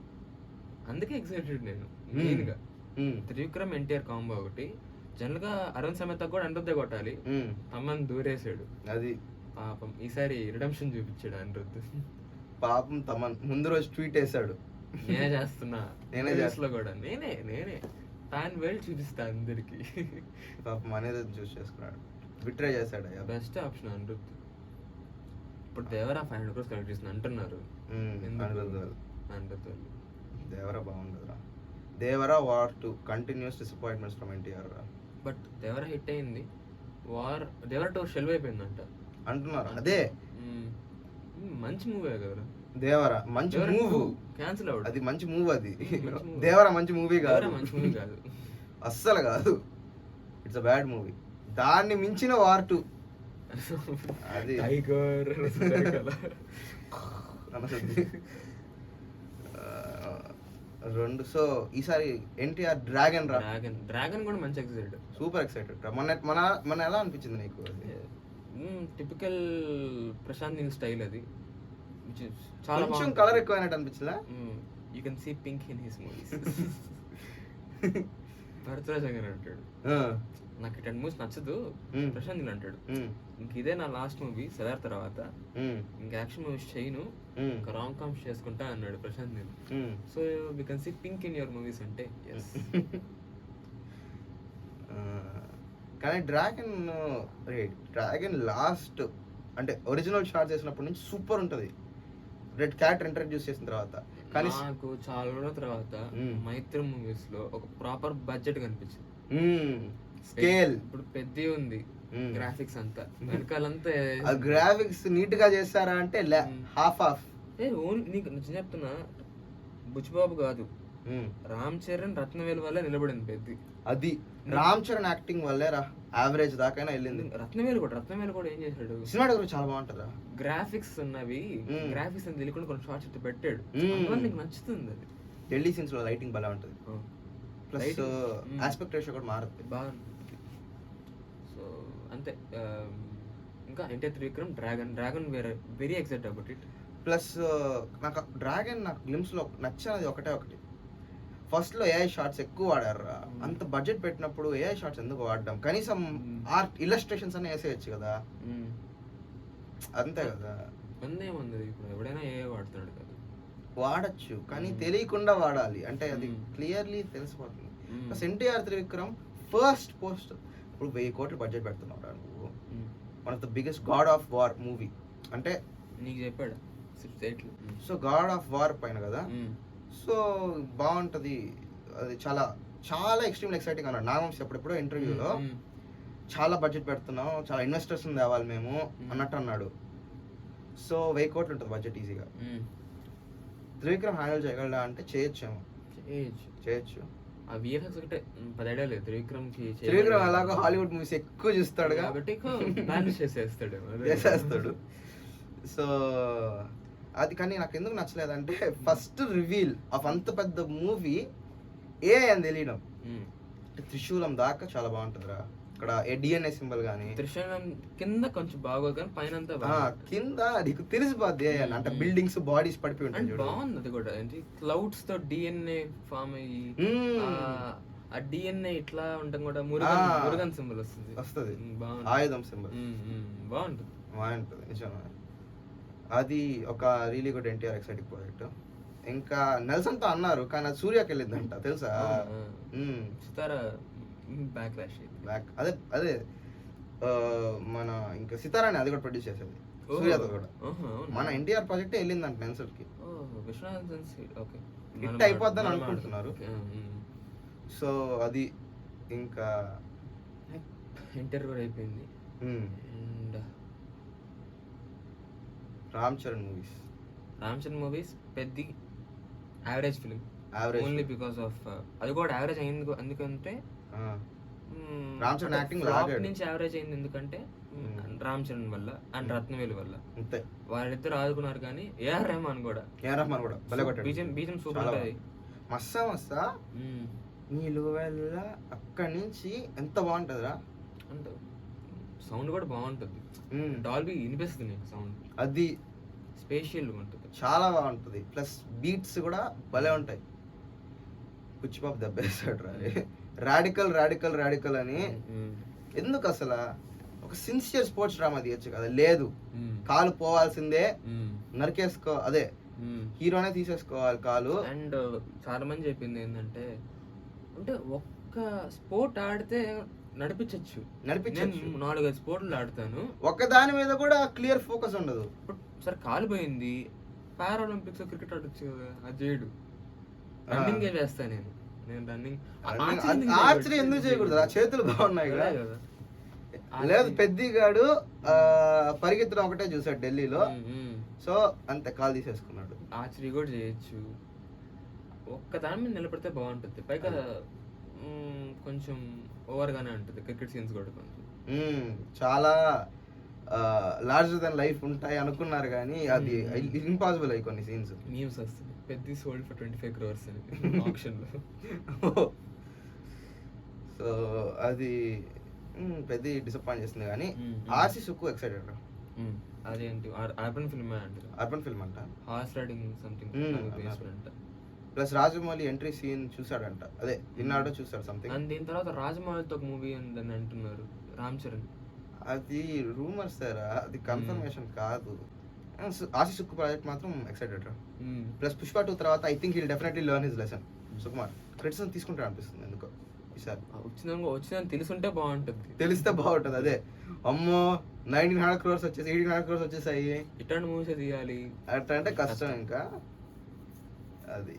అందుకే ఎక్సైటెడ్ నేను మెయిన్ గా. త్రివిక్రమ్ ఎన్టీఆర్ కాంబో ఒకటి. జనరల్ గా అరుణ్ సమేత కూడా అనిరుద్ధే కొట్టాలి, తమ్మని దూరేసాడు. అది పాపం ఈసారి రిడెంప్షన్ చూపించాడు అనిరుద్ధ్. పాపం తమన్ ముందు రోజు ట్వీట్ వేసాడు, నేనే చేస్తున్నా లో కూడా నేనే ఫ్యాన్ వేల్ చూపిస్తా అందరికి. పాపం అనేది చూస్ చేసుకున్నాడు, బిట్రే చేశాడు. Best option Anirudh. ఇప్పుడు దేవరా 500 crores కలెక్ట్ చేసిన అంటున్నారు. దేవరా బాగుండదురా. Devara War 2 continuous disappointments from NTR రా. బట్ దేవరా హిట్ అయింది, దేవరా 2 షెల్వ్ అయిపోయిందంట అంటున్నారు. అదే మంచి మూవీ కదరా దేవరా, మంచి మూవ్ క్యాన్సిల్ అవుట్. అది మంచి మూవ్, అది దేవరా మంచి మూవీ కాదు, అస్సలు కాదు. It's a bad movie. దాన్ని మించిన వార్ 2 అది టైగర్ రెండు. సో ఈసారి ఎన్టీఆర్ డ్రాగన్ రా. డ్రాగన్ కూడా మంచి ఎక్సైటెడ్, సూపర్ ఎక్సైటెడ్ రా. మన ఎలా అనిపించింది నీకు అది? టిపికల్ ప్రశాంత్ నీల్ స్టైల్ అది, చాలా కొంచెం కలర్ ఎక్కువ అయినట్టు అనిపించిందా? You can see pink in his movies. Bharatraj garu అంటాడు నాకు 10 మూవీస్ నచ్చదు, ప్రశాంత్ నీల్ అంటాడు ఇంక ఇదే నా లాస్ట్ మూవీ సలార్ తర్వాత, ఇంక యాక్షన్ మూవీస్ చేయను, ఇంకా రాంగ్ కామ్స్ చేసుకుంటా అన్నాడు Prashanth Neel. So we can see pink in your movies అంటే ఎస్. కానీ డ్రాగన్ లాస్ట్ అంటే ఒరిజినల్ షాట్ చేసినప్పటి నుంచి సూపర్ ఉంటుంది, రెడ్ క్యారెక్టర్ ఇంట్రడ్యూస్ చేసిన తర్వాత. కానీ నాకు చాలా రోజుల తర్వాత మైత్రి మూవీస్ లో ఒక ప్రాపర్ బడ్జెట్ కనిపించింది. స్కేల్ ఇప్పుడు పెద్ద ఉంది, గ్రాఫిక్స్ అంతా వెనకాలంతా గ్రాఫిక్స్ నీట్ గా చేస్తారా అంటే హాఫ్ ఆఫ్. నీకు నేను చెప్తున్నా, బుచ్చిబాబు కాదు, రామ్ చరణ్ రత్నవేలు వల్ల నిలబడింది పెద్ద. అది రామ్ చరణ్ యాక్టింగ్ వల్లే యావరేజ్ దాకైనా వెళ్ళింది. రత్నవేలు కూడా ఏం చేశాడు, సినిమాటోగ్రఫీ చాలా బాగుంటుందా, గ్రాఫిక్స్ ఉన్నవి, గ్రాఫిక్స్ అని తెలియకుండా కొన్ని షార్ట్స్ ఇట్లా పెట్టాడు, నీకు నచ్చుతుంది అది. ఢిల్లీ సీన్స్ లో లైటింగ్ బాగా ఉంటుంది, ప్లస్ ఆస్పెక్ట్ రేషియో కూడా మారుతుంది బాగుంది. సో అంతే. ఇంకా NTR Trivikram dragon very excited about it. Plus నాకు డ్రాగన్ నాకు గ్లిమ్స్ లో నచ్చినది ఒకటి, ఫస్ట్ లో ఏఐ షార్ట్స్ ఎక్కువ వాడారు. అంత బడ్జెట్ పెట్టినప్పుడు ఏఐ షార్ట్స్ ఎందుకు వాడడం, కనీసం ఆర్ట్ ఇల్లస్ట్రేషన్స్ అనే వేసేయచ్చు కదా. అంతే కదా, ఏముంది ఇప్పుడు ఎవడైనా ఏఐ వాడుతున్నాడు కదా, వాడచ్చు కానీ తెలియకుండా వాడాలి, అంటే అది క్లియర్లీ తెలిసిపోతుంది. Plus NTR Trivikram first post ఇప్పుడు 1000 కోట్లు బడ్జెట్ పెడుతున్నావు నువ్వు, one of the biggest God of war movie అంటే నీకు చెప్పాడు. సో గాడ్ ఆఫ్ వార్ పైన కదా, సో బాగుంటుంది అది. చాలా చాలా ఎక్స్ట్రీమ్లీ ఎక్సైటింగ్ అన్నాడు నాగవంశి ఎప్పుడెప్పుడో ఇంటర్వ్యూలో. చాలా బడ్జెట్ పెడుతున్నాం, చాలా ఇన్వెస్టర్స్ తేవాలి మేము అన్నట్టు అన్నాడు. సో 1000 కోట్లు ఉంటుంది బడ్జెట్ ఈజీగా. త్రివిక్రమ్ హ్యాండిల్ చేయగలడా అంటే చేయొచ్చు. ఆ విఎఫ్ఎక్స్ ఒకటే 10 ఐడియా లేదు త్రివిక్రమ్కి. త్రివిక్రమ్ అలాగా హాలీవుడ్ మూవీస్ ఎక్కువ చూస్తాడు కాబట్టి మేనేజ్ చేసేస్తాడు. సో అది కానీ నాకు ఎందుకు నచ్చలేదంటే ఫస్ట్ రివీల్ ఆఫ్ అంత పెద్ద మూవీ ఏ అని తెలియడం. త్రిశూలం దాకా చాలా బాగుంటుందిరా, ఇక్కడ డిఎన్ఏ సింబల్ గానీ త్రిశూలం కింద కొంచెం బాగోదు కానీ పైన కింద నీకు తెలిసిపోద్ది అంటే బిల్డింగ్స్ బాడీస్ పడిపోయి ఉంటాయి. బాగుంది అది కూడా, ఏంటి క్లౌడ్స్ తో డిఎన్ఏ ఫామ్ అయ్యి ఆ డిఎన్ఏ ఇట్లా ఉండడం కూడా మురుగన్ సింబల్ వస్తుంది, ఆయుధం సింబల్ బాగుంటుంది నిజంగా. అది ఒక really good NTR exciting project. ఇంకా నెల్సన్ తో అన్నారు కానీ అది సూర్యకి వెళ్ళిందంట తెలుసా. అదే మన ఇంకా సితారాని అది కూడా ప్రొడ్యూస్ చేసేది సూర్యతో కూడా. మన ఎన్టీఆర్ ప్రాజెక్ట్ వెళ్ళిందంట నెల్సన్ కి, హిట్ అయిపోద్దని అనుకుంటున్నారు. సో అది ఇంకా ఎన్టీఆర్ కూడా అయిపోయింది. రామ్ చరణ్ మూవీస్ పెద్ద average film, only because of అది కూడా యావరేజ్ అయింది ఎందుకంటే రామ్ చరణ్ యాక్టింగ్ నుంచి యావరేజ్ అయింది ఎందుకంటే రామ్ చరణ్ వల్ల అండ్ రత్నవేలు వల్ల. వాళ్ళిద్దరు ఆదుకున్నారు కానీ ఏఆర్ రెహమాన్ కూడా బీజం సూపర్ ఉంటుంది. మస్సా నీళ్ళు వెళ్ళ అక్కడి నుంచి ఎంత బాగుంటుందిరా, అంటే సౌండ్ కూడా బాగుంటుంది, డాల్బీ వినిపిస్తుంది నీకు సౌండ్, అది స్పేషియల్ ఉంటుంది, చాలా బాగుంటుంది. ప్లస్ బీట్స్ కూడా భలే ఉంటాయి. పుచ్చిపాపు దెబ్బేస్తాడు రాడికల్ అని. ఎందుకు అసలు ఒక సిన్సియర్ స్పోర్ట్స్ డ్రామా తీయచ్చు కదా, లేదు కాలు పోవాల్సిందే, నరికేసుకో, అదే హీరోనే తీసేసుకోవాలి కాలు. అండ్ చాలా మంది చెప్పింది ఏంటంటే అంటే ఒక్క స్పోర్ట్ ఆడితే నడిపించచ్చు 4-5 స్పోర్ట్లు ఆడతాను, ఒక్క దాని మీద కూడా క్లియర్ ఫోకస్ ఉండదు. సరే కాలిపోయింది, పారాలింపిక్స్ క్రికెట్ ఆడొచ్చు కదా, అది చేయడు, రన్నింగ్ చేస్తా నేను రన్నింగ్. ఆర్చరీ ఎందుకు చేయకూడదు, ఆ చేతులు బాగున్నాయి కదా. లేదు పెద్దిగాడు పరిగెత్తడం ఒకటే చూసాడు ఢిల్లీలో, సో అంతే కాలు తీసేసుకున్నాడు. ఆర్చరీ కూడా చేయొచ్చు, ఒక్క దాని మీద నిలబడితే బాగుంటుంది. పైగా కొంచెం ఓవర్గానే ఉంటుంది క్రికెట్ సీన్స్ కూడా కొంచెం చాలా లార్జర్ దెన్ లైఫ్ ఉంటాయి అనుకున్నారు కానీ అది ఇంపాసిబుల్ అయ్యి కొన్ని సీన్స్. మీమ్స్ వస్తుంది పెద్ద సోల్డ్ ఫర్ 25 crores అని ఆప్షన్లో. సో అది పెద్ద డిసప్పాయింట్ చేస్తుంది కానీ ఆర్సి సుక్కు ఎక్సైటెడ్. అదేంటి అర్బన్ ఫిల్మ్ అంటారు, అర్బన్ ఫిల్మ్ అంట, హార్స్ రైడింగ్ సంథింగ్ అంట. ప్లస్ రాజమౌళి ఎంట్రీ సీన్ చూసాడంట, అదే విన్నాడో చూసాడు సంథింగ్. అండ్ దీని తర్వాత రాజమౌళితో ఒక మూవీ ఉందని అంటున్నారు, రామ్ చరణ్. అది రూమర్స్ సారా, అది కన్ఫర్మేషన్ కాదు. ఆర్సి సుక్కు ప్రాజెక్ట్ మాత్రం ఎక్సైటెడ్ రా. ప్లస్ పుష్ప 2 తర్వాత I think he'll definitely learn his lesson. Sukumar criticism తీసుకుంటాడు అనిపిస్తుంది ఎందుకో ఈసారి. వచ్చిందని తెలుసుంటే బాగుంటుంది, తెలిస్తే బాగుంటుంది. అదే అమ్మో 1900 crores వచ్చేసి 1800 crores వచ్చేసాయి, ఇట్లాంటి మూవీస్ తీయాలి అట్లా అంటే కష్టం. ఇంకా అది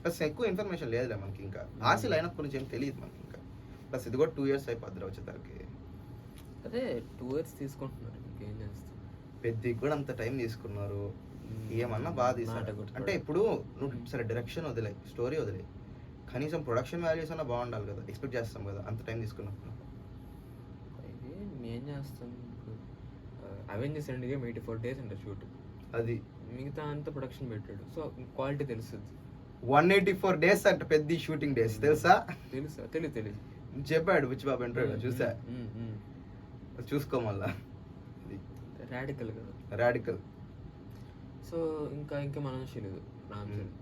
ప్లస్ ఎక్కువ ఇన్ఫర్మేషన్ లేదులే మనకి. ఇంకా ఆర్సీ లైనప్ గురించి ఏం తెలియదు మనకి ఇంకా. ప్లస్ ఇది కూడా 2 years అయిపోద్ది వచ్చేసరికి. అదే 2 years తీసుకుంటున్నారు, ఇంకేం చేస్తాం. పెద్దకి కూడా అంత టైం తీసుకున్నారు, ఏమన్నా బాగా తీసారు. అంటే ఇప్పుడు నువ్వు సరే డైరెక్షన్ వదిలే, స్టోరీ వదిలే, కనీసం ప్రొడక్షన్ వాల్యూస్ అన్నా బాగుండాలి కదా, ఎక్స్పెక్ట్ చేస్తాం కదా అంత టైం తీసుకున్నప్పుడు. అయితే ఏం చేస్తాం, అవెంజర్స్ ఎండ్ గేమ్ 84 days అంట షూట్, అది మిగతా అంతా ప్రొడక్షన్ పెట్టాడు, సో క్వాలిటీ తెలుస్తుంది. 184 days అంట పెద్ద షూటింగ్ డేస్, తెలుసా? తెలియదు చెప్పాడు బుచ్చిబాబు ఇంటర్వ్యూలో, చూసా, చూసుకో మళ్ళా. రాడికల్ కదా, రాడికల్. సో ఇంకా మనం చేయలేదు రామ్ చరణ్.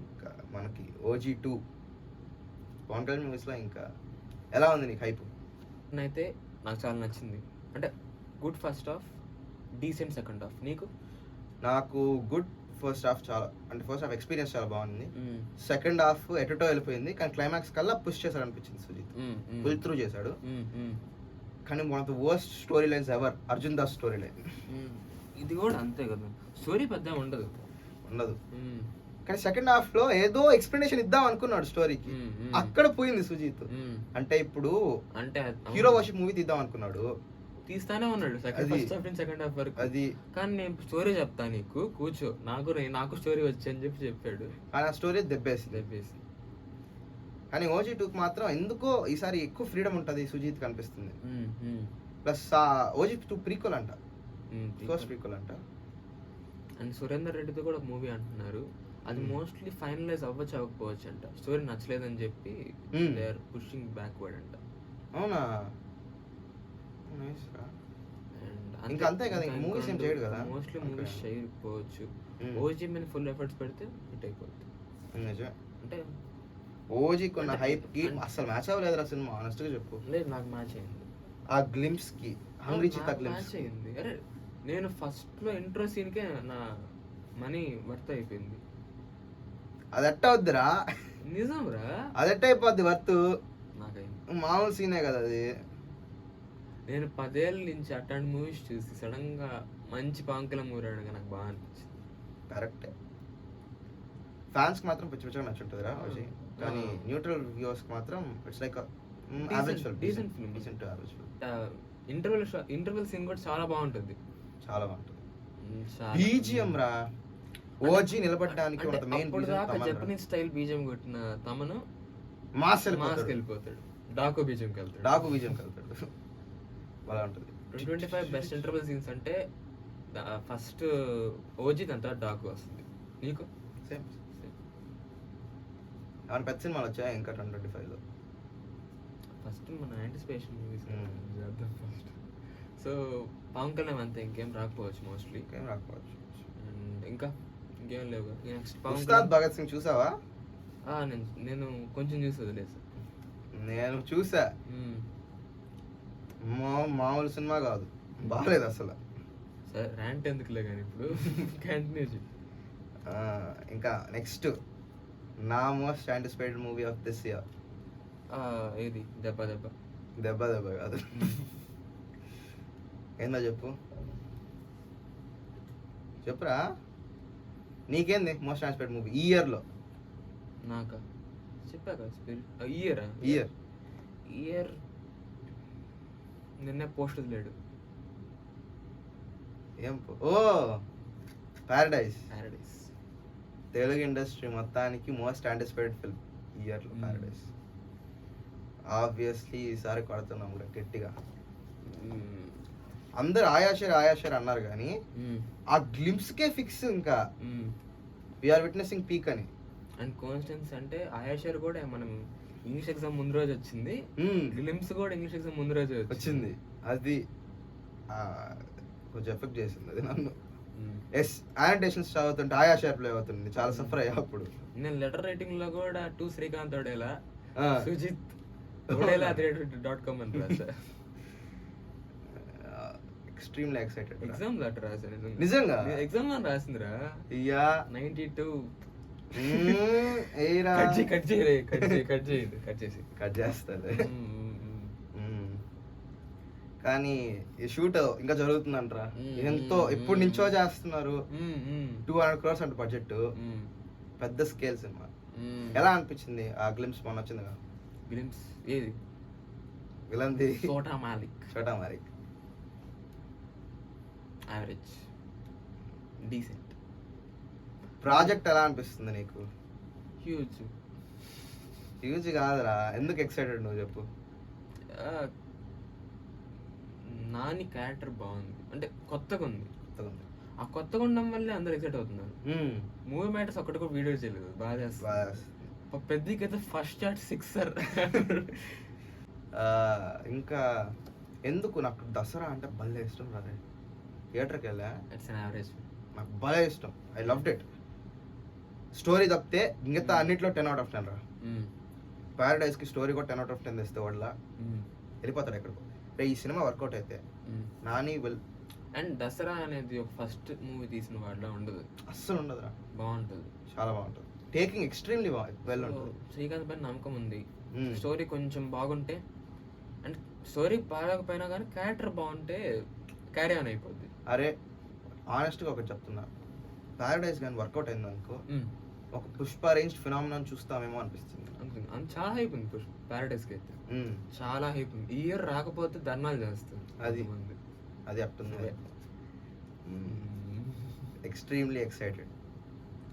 ఇంకా మనకి OG2 పవన్ కళ్యాణ్ మూవీస్లో ఇంకా ఎలా ఉంది నీకు హైప్? అయితే నాకు చాలా నచ్చింది, అంటే good first half, decent second half. నీకు? నాకు గుడ్ ఫస్ట్ హాఫ్, చాలా అంటే ఫస్ట్ హాఫ్ ఎక్స్పీరియన్స్ చాలా బాగుంది. సెకండ్ హాఫ్ ఎటుటో వెళ్ళిపోయింది, కానీ క్లైమాక్స్ కల్లా పుష్ చేశాడు అనిపించింది సుజిత్, ఫుల్ త్రూ చేశాడు. కానీ one of the worst story lines ever, Arjun Das story line. ఇది కూడా అంతే కదా, స్టోరీ పెద్ద ఉండదు. కానీ సెకండ్ హాఫ్ లో ఏదో ఎక్స్ప్లెనేషన్ ఇద్దాం అనుకున్నాడు స్టోరీకి, అక్కడ పోయింది సుజిత్. అంటే ఇప్పుడు అంటే హీరో వర్షిప్ మూవీ తీద్దాం అనుకున్నాడు, తీస్తానే ఉన్నాడు ఫస్ట్ హాఫ్ నుంచి సెకండ్ హాఫ్ వరకు. అది కానీ నేను స్టోరీ చెప్తా నీకు, కూర్చో, నాకు స్టోరీ వచ్చి అని చెప్పాడు. కానీ ఆ స్టోరీ దెబ్బేసి. కానీ OG2 మాత్రం ఎందుకో ఈసారి ఎక్కువ ఫ్రీడమ్ ఉంటుంది సుజిత్ కనిపిస్తుంది. ప్లస్ OG2 ప్రీక్వెల్ అంట, ఫస్ట్ ప్రీక్వెల్ అంట. అండ్ సురేందర్ రెడ్డితో కూడా మూవీ అంటున్నారు, అది మోస్ట్లీ ఫైనలైజ్ అవ్వకపోవచ్చు అంట, స్టోరీ నచ్చలేదని చెప్పి దే ఆర్ పుషింగ్ బ్యాక్వర్డ్ అంట. అవునా? ఇంకా అంతే కదా, ఇంకా మూవీస్ ఏం చేయడు కదా, మోస్ట్లీ మూవీస్ చేయకపోవచ్చు. OG మీద ఫుల్ ఎఫర్ట్స్ పెడితే హిట్ అయిపోతుంది. అంటే OG కొన్న హైప్ కి అసలు మ్యాచ్ అవ్వలేదురా సినిమా, ఆనెస్ట్ గా చెప్పు. లేదు, నాకు మ్యాచ్ అయింది. ఆ గ్లింప్స్ కి హంగ్రీ చిత్తా గ్లింప్స్ అయింది. అరే నేను ఫస్ట్ లో ఇంట్రో సీన్ కే నా మనీ వర్త్ అయిపోయింది. అది ఎట్ట అవుద్దిరా? నిజం రా, అది ఎట్ట అయిపోద్ది వర్త్? నాకైంది. మామూలు సీనే కదా అది. నేను 10 ఏళ్ళ నుంచి అట్లాంటి మూవీస్ చూసి సడన్ గా మంచి పాంకుల మూవీ రావడం నాకు బాగా అనిపించింది. కరెక్టే, ఫ్యాన్స్ కి మాత్రం పిచ్చి పిచ్చిగా నచ్చుంటుందిరా OG, కానీ న్యూట్రల్ వ్యూవర్స్ కి మాత్రం it's like average film, decent film, decent average film. Interval scene కూడా చాలా బాగుంటుంది, చాలా బాగుంటుంది. బీజిఎం రా, OG నిలబడడానికి ఒక main reason Japanese style BGM కొట్టిన తమను మాస్ వెళ్ళిపోతాడు, డాకు బీజిఎం వెళ్తాడు. అలా ఉంటుంది. 25 బెస్ట్ ఇంటర్వెల్ సీన్స్ అంటే ఫస్ట్ OG, దాని తర్వాత డాకు వస్తుంది. నీకు? సేమ్. అవును, పెద్ద సినిమాలు వచ్చాయి ఇంకా 2025లో. ఫస్ట్ మన anticipation movies first. So Pawan Kalyan అంతే, ఇంకేం రాకపోవచ్చు మోస్ట్లీ. ఇంకా ఇంకేం లేవు. నెక్స్ట్ ఉస్తాద్ భగత్ సింగ్ చూసావా? నేను కొంచెం చూసి వదిలేసా. నేను చూసా, మామూలు సినిమా కాదు, బాగలేదు అసలు. సరే ర్యాంట్ ఎందుకులే కానీ ఇప్పుడు కంటిన్యూ చేయి. ఇంకా నెక్స్ట్ నా most anticipated movie of this year ఏది? దెబ్బ కాదు, ఏందో చెప్పురా, నీకేంది మోస్ట్ యాంటిసిపేటెడ్ మూవీ ఈ ఇయర్ లో? నాకా చెప్పాక ఇయర్ నిన్నే పోస్ట్ వదిలేడు. ఏం? ఓ ప్యారడైజ్. తెలుగు ఇండస్ట్రీ మొత్తానికి మోస్ట్ యాంటిసిపేటెడ్ ఫిల్మ్ ఇయర్ లో ప్యారడైజ్. ఆబ్వియస్లీ ఈసారి కొడుతున్నాం గట్టిగా. అందరు ఆయాషర్ అన్నారు కానీ ఆ గ్లిమ్స్కే ఫిక్స్, ఇంకా వీఆర్ విట్నెసింగ్ పీక్ అని. అండ్ కోన్స్టెన్స్ అంటే ఆయాషర్ కూడా మనం ఇంగ్లీష్ ఎగ్జామ్ ముందు రోజు వచ్చింది, గ్లిమ్స్ కూడా ఇంగ్లీష్ ఎగ్జామ్ ముందు రోజు వచ్చింది. అది కొంచెం ఎఫెక్ట్ చేసింది అది నన్ను. ఎస్, యానిటేషన్స్ చదువుతుంటే ఆయాషర్ ప్లే అవుతుంది, చాలా సఫర్ అయ్యా అప్పుడు. నేను లెటర్ రైటింగ్ లో కూడా టు శ్రీకాంత్ ఒడేలా, సుజిత్ ఒడేలా .com అని రాసా. Extremely excited. ఎగ్జామ్ లెటర్ రాసాను నిజంగా, ఎగ్జామ్ లో రాసిందిరా. ఇయా 92 కట్ చేస్తుంది. కానీ ఈ షూట్ ఇంకా జరుగుతుందంటరా, ఎంతో ఎప్పుడు నుంచో చేస్తున్నారు. 200 crores అంటే బడ్జెట్, పెద్ద స్కేల్ సినిమా. ఎలా అనిపించింది ఆ గ్లిమ్స్? మొన్న వచ్చింది కదా గ్లిమ్స్, ఏది విలంది? చోటా మాలిక్. Average, decent. ప్రాజెక్ట్ ఎలా అనిపిస్తుంది నీకు? హ్యూజ్ కాదురా, ఎందుకు ఎక్సైటెడ్ నువ్వు చెప్పు. నాని క్యారెక్టర్ బాగుంది, అంటే కొత్తగా ఉంది. ఆ కొత్తగా ఉండడం వల్లే అందరు ఎక్సైట్ అవుతున్నారు. మూవీ మ్యాటర్స్ ఒక్కటి కూడా వీడియో చేయలేదు, బాగా చేస్తారు. పెద్దకైతే ఫస్ట్ షాట్ 6 ఇంకా ఎందుకు నాకు దసరా అంటే భలే ఇష్టం రాదే. థియేటర్కి వెళ్ళా, ఇట్స్ అన్ యావరేజ్. నాకు భలే ఇష్టం, ఐ లవ్డ్ ఇట్. స్టోరీ తప్పితే మిగతా అన్నిట్లో 10 out of 10 రా. ప్యారడైజ్కి స్టోరీ కూడా 10 out of 10 తెస్తే వాళ్ళ వెళ్ళిపోతాడు ఎక్కడికో. ఈ సినిమా వర్కౌట్ అయితే నాని విల్. అండ్ దసరా అనేది ఒక ఫస్ట్ మూవీ తీసిన వాళ్ళ ఉండదు, అస్సలు ఉండదురా. బాగుంటుంది, చాలా బాగుంటుంది. టేకింగ్ ఎక్స్ట్రీమ్లీ వెల్ ఉంటుంది. శ్రీకాంత్ పైన నమ్మకం ఉంది. స్టోరీ కొంచెం బాగుంటే, అండ్ స్టోరీ బాగోకపోయినా కానీ క్యారెక్టర్ బాగుంటే క్యారీ ఆన్ అయిపోద్ది. అరే ఆనెస్ట్గా ఒకటి చెప్తున్నా, ప్యారడైజ్ కానీ వర్కౌట్ అయింది అనుకో, ఒక పుష్ప రేంజ్ ఫినామినాన్ చూస్తామేమో అనిపిస్తుంది. చాలా హైప్ ఉంది పుష్ప ప్యారడైజ్కి అయితే, చాలా హైప్ ఉంది. ఈ ఇయర్ రాకపోతే ధర్నాలు చేస్తుంది. అది అట్టుంది. ఎక్స్ట్రీమ్లీ ఎక్సైటెడ్,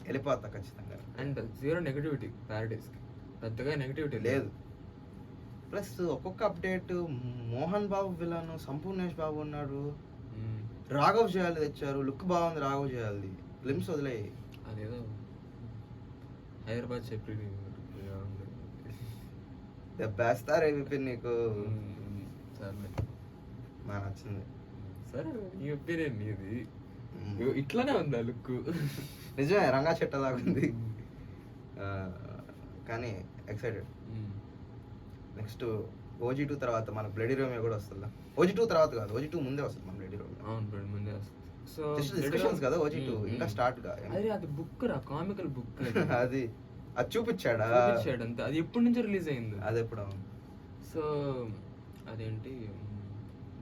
వెళ్ళిపోతా ఖచ్చితంగా. అండ్ జీరో నెగటివిటీ ప్యారడైజ్కి, పెద్దగా నెగటివిటీ లేదు. ప్లస్ ఒక్కొక్క అప్డేట్, మోహన్ బాబు విలన్, సంపూర్ణేష్ బాబు ఉన్నాడు, రాఘవ్ చేయాలి తెచ్చారు, లుక్ బాగుంది రాఘవ్ చేయాలి. గ్లిమ్స్ వదిలే, అదేదో హైదరాబాద్ చెప్పి బేస్తారే విపిన్ నీకు నాకు నచ్చింది. సరే నీ ఒపీనియన్ నీది, ఇట్లానే ఉందా లుక్? నిజమే, రంగా చెట్ట లాగా ఉంది. కానీ ఎక్సైటెడ్. నెక్స్ట్ OG 2 తర్వాత మన బ్లడీ రోమియో కూడా వస్తుందా? OG 2 తర్వాత కాదు, OG 2 ముందే వస్తుంది మన బ్లడీ రోమియో. అవును, ముందే వస్తుంది. సో డిస్కషన్స్ కదా OG 2 ఇంకా స్టార్ట్ గా. అది బుక్ రా, కామికల్ బుక్. అది చూపించాడా? అంతే. అది ఎప్పటి నుంచి రిలీజ్ అయింది? అది ఎప్పుడు? సో అదేంటి,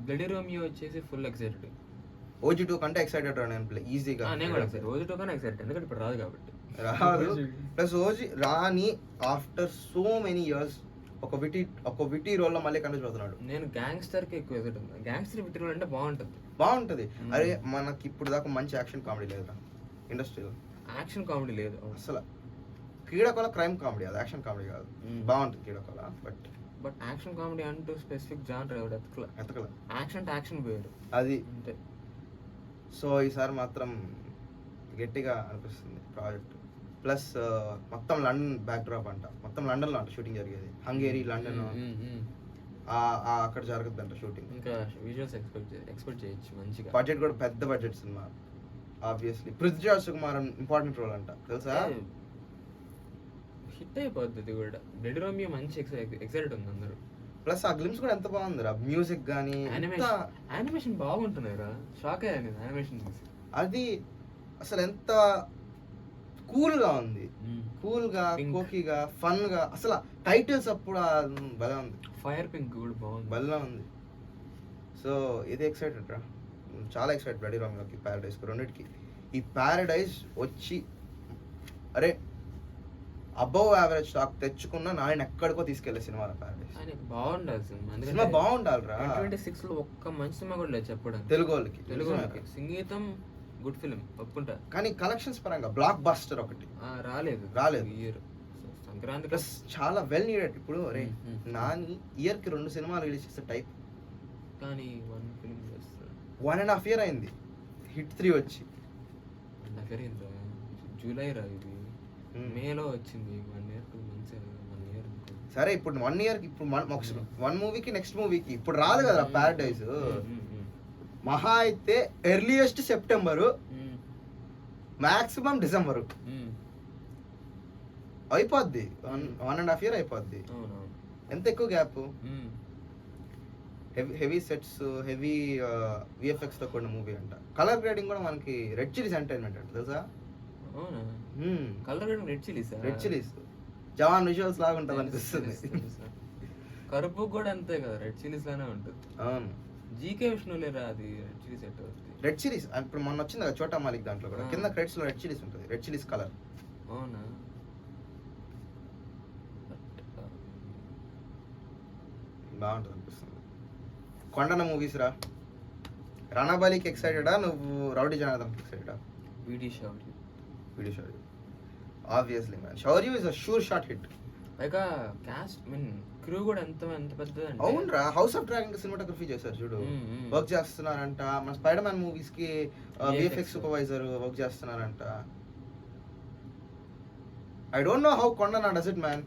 బ్లడీ రోమియో వచ్చేసి ఫుల్ ఎక్సైటెడ్. OG 2 కంటే ఎక్సైటెడ్ రా నేను, ఈజీగా. నేను కూడా ఎక్సైటెడ్, OG 2 కన్నా ఎక్సైటెడ్, ఎందుకంటే ఇప్పుడు రాదు కాబట్టి. రాదు, ప్లస్ OG రాని ఆఫ్టర్ సో మెనీ ఇయర్స్ ఒక విటీ రోల్ లో మళ్ళీ కనిపించ అవుతున్నాడు. నేను గ్యాంగ్స్టర్ కి ఎక్కువ ఎక్సైట్ అవుతాను. గ్యాంగ్స్టర్ విటీ రోల్ అంటే బాగుంటది. అరే మనకి ఇప్పుడు దాకా మంచి యాక్షన్ కామెడీ లేదురా ఇండస్ట్రీలో. యాక్షన్ కామెడీ లేదు అసలు. కీడకోల క్రైమ్ కామెడీ, అది యాక్షన్ కామెడీ కాదు. బాగుంటుంది కీడకోల, బట్ యాక్షన్ కామెడీ అంటూ స్పెసిఫిక్ జానర్ ఎతకల. యాక్షన్ వేరు అది అంతే. సో ఈసారి మాత్రం గట్టిగా అనిపిస్తుంది ప్రాజెక్ట్. ప్లస్ మొత్తం లండన్ బ్యాక్ డ్రాప్ అంట, మొత్తం లండన్ లో అంట షూటింగ్ జరిగేది. హంగేరీ, లండన్ అక్కడ జరుగుద్దంట షూటింగ్. ఇంకా విజువల్స్ ఎక్స్పెక్ట్ చేయొచ్చు మంచిగా. బడ్జెట్ కూడా పెద్ద బడ్జెట్ సినిమా obviously. Prithviraj Sukumaran important role అంట, తెలుసా? హిట్ అయిపోద్ది కూడా. బ్లడీ రోమియో మంచి ఎక్సైటెడ్ ఉంది అందరూ. ప్లస్ ఆ గ్లిమ్స్ కూడా ఎంత బాగుందిరా, మ్యూజిక్ గానీ యానిమేషన్ బాగుంటున్నాయిరా. షాక్ అయ్యాను యానిమేషన్ చూసి. అది అసలు ఎంత కూల్ గా ఉంది, కూల్ గా, కోకీగా, ఫన్ గా. అసలు టైటిల్స్ అప్పుడు భలే ఉంది. ఫైర్ పింక్ కూడా బాగుంది, భలే ఉంది. సో ఇది ఎక్సైటెడ్ రా, చాలా ఎక్సైటెడ్ బ్లడీ రోమియోకి, ప్యారడైజ్ కి, రెండింటికి. ఈ ప్యారడైజ్ వచ్చి అరే అబౌవ్ యావరేజ్ స్టాక్ తెచ్చుకున్నా నాయన ఎక్కడికో తీసుకెళ్లే సినిమా ప్యారడైజ్. బాగుండాలి సినిమా, బాగుండాలిరా. 26 లో ఒక్క మంచి సినిమా కూడా లేదు చెప్పడం తెలుగు వాళ్ళకి. సంగీతం గుడ్ ఫిలిం ఒప్పుకుంటా, కానీ కలెక్షన్స్ పరంగా బ్లాక్ బస్టర్ ఒకటి రాలేదు ఇయర్. సంక్రాంతి ప్లస్ చాలా వెల్ నీడెడ్. ఇప్పుడు నాని ఇయర్ కి 2 సినిమాలు రిలీజ్ చేస్తే టైప్, కానీ 1 ఫిలిం చేస్తాడు. 1.5 year అయింది హిట్ 3 వచ్చి. దగ్గరైందా జూలై రా ఇది, మేలో వచ్చింది. 1 year 2 months 1 year అనుకో. సరే ఇప్పుడు 1 year కి ఇప్పుడు 1 మూవీకి నెక్స్ట్ మూవీకి ఇప్పుడు రాదు కదా ప్యారడైజ్. మహా అయితే ఎర్లియెస్ట్ సెప్టెంబరు, మాక్సిమం డిసెంబరు అయిపోద్ది. 1.5 year అయిపోద్ది. ఎంత ఎక్కువ gap. Heavy sets, heavy VFX తో కూడిన మూవీ అంట. కలర్ గ్రేడింగ్ కూడా మనకి రెడ్ చిలీస్ ఎంటర్టైన్మెంట్ అంట తెలుసా. Colour grading Red Chillies, Red Chillies Jawan visuals లాగా ఉంటుంది అనిపిస్తుంది. కరుపు కూడా అంతే కదా, రెడ్ చిలీస్ లానే ఉంటుంది. అవును, జీకే విష్ణు లేరా అది రెడ్ చిలీస్ ఎట్ అవుతుంది. రెడ్ చిలీస్ ఇప్పుడు మొన్న వచ్చింది కదా చోటా మాలిక్, దాంట్లో కూడా కింద క్రెడిట్స్ లో రెడ్ చిలీస్ ఉంటుంది, రెడ్ చిలీస్ కలర్. అవునా, బాగుంటుంది అనిపిస్తుంది. కొండన మూవీస్ రా, రణబలికి ఎక్సైటెడా నువ్వు, రౌడీ జనార్దన్కి ఎక్సైటెడా? వీడి షౌర్య, వీడి Shaurya obviously man. Shaurya is a sure shot hit. Like caste mean crew కూడా ఎంత పెద్దదంటే. అవునరా, హౌస్ ఆఫ్ డ్రాగన్ సినిమాటోగ్రఫీ చేశారు చూడు, వర్క్ చేస్తున్నారంట. మన స్పైడర్ మ్యాన్ మూవీస్ కి విఎఫ్ఎక్స్ సూపర్వైజర్ వర్క్ చేస్తున్నారంట. I don't know how Kondana does it man.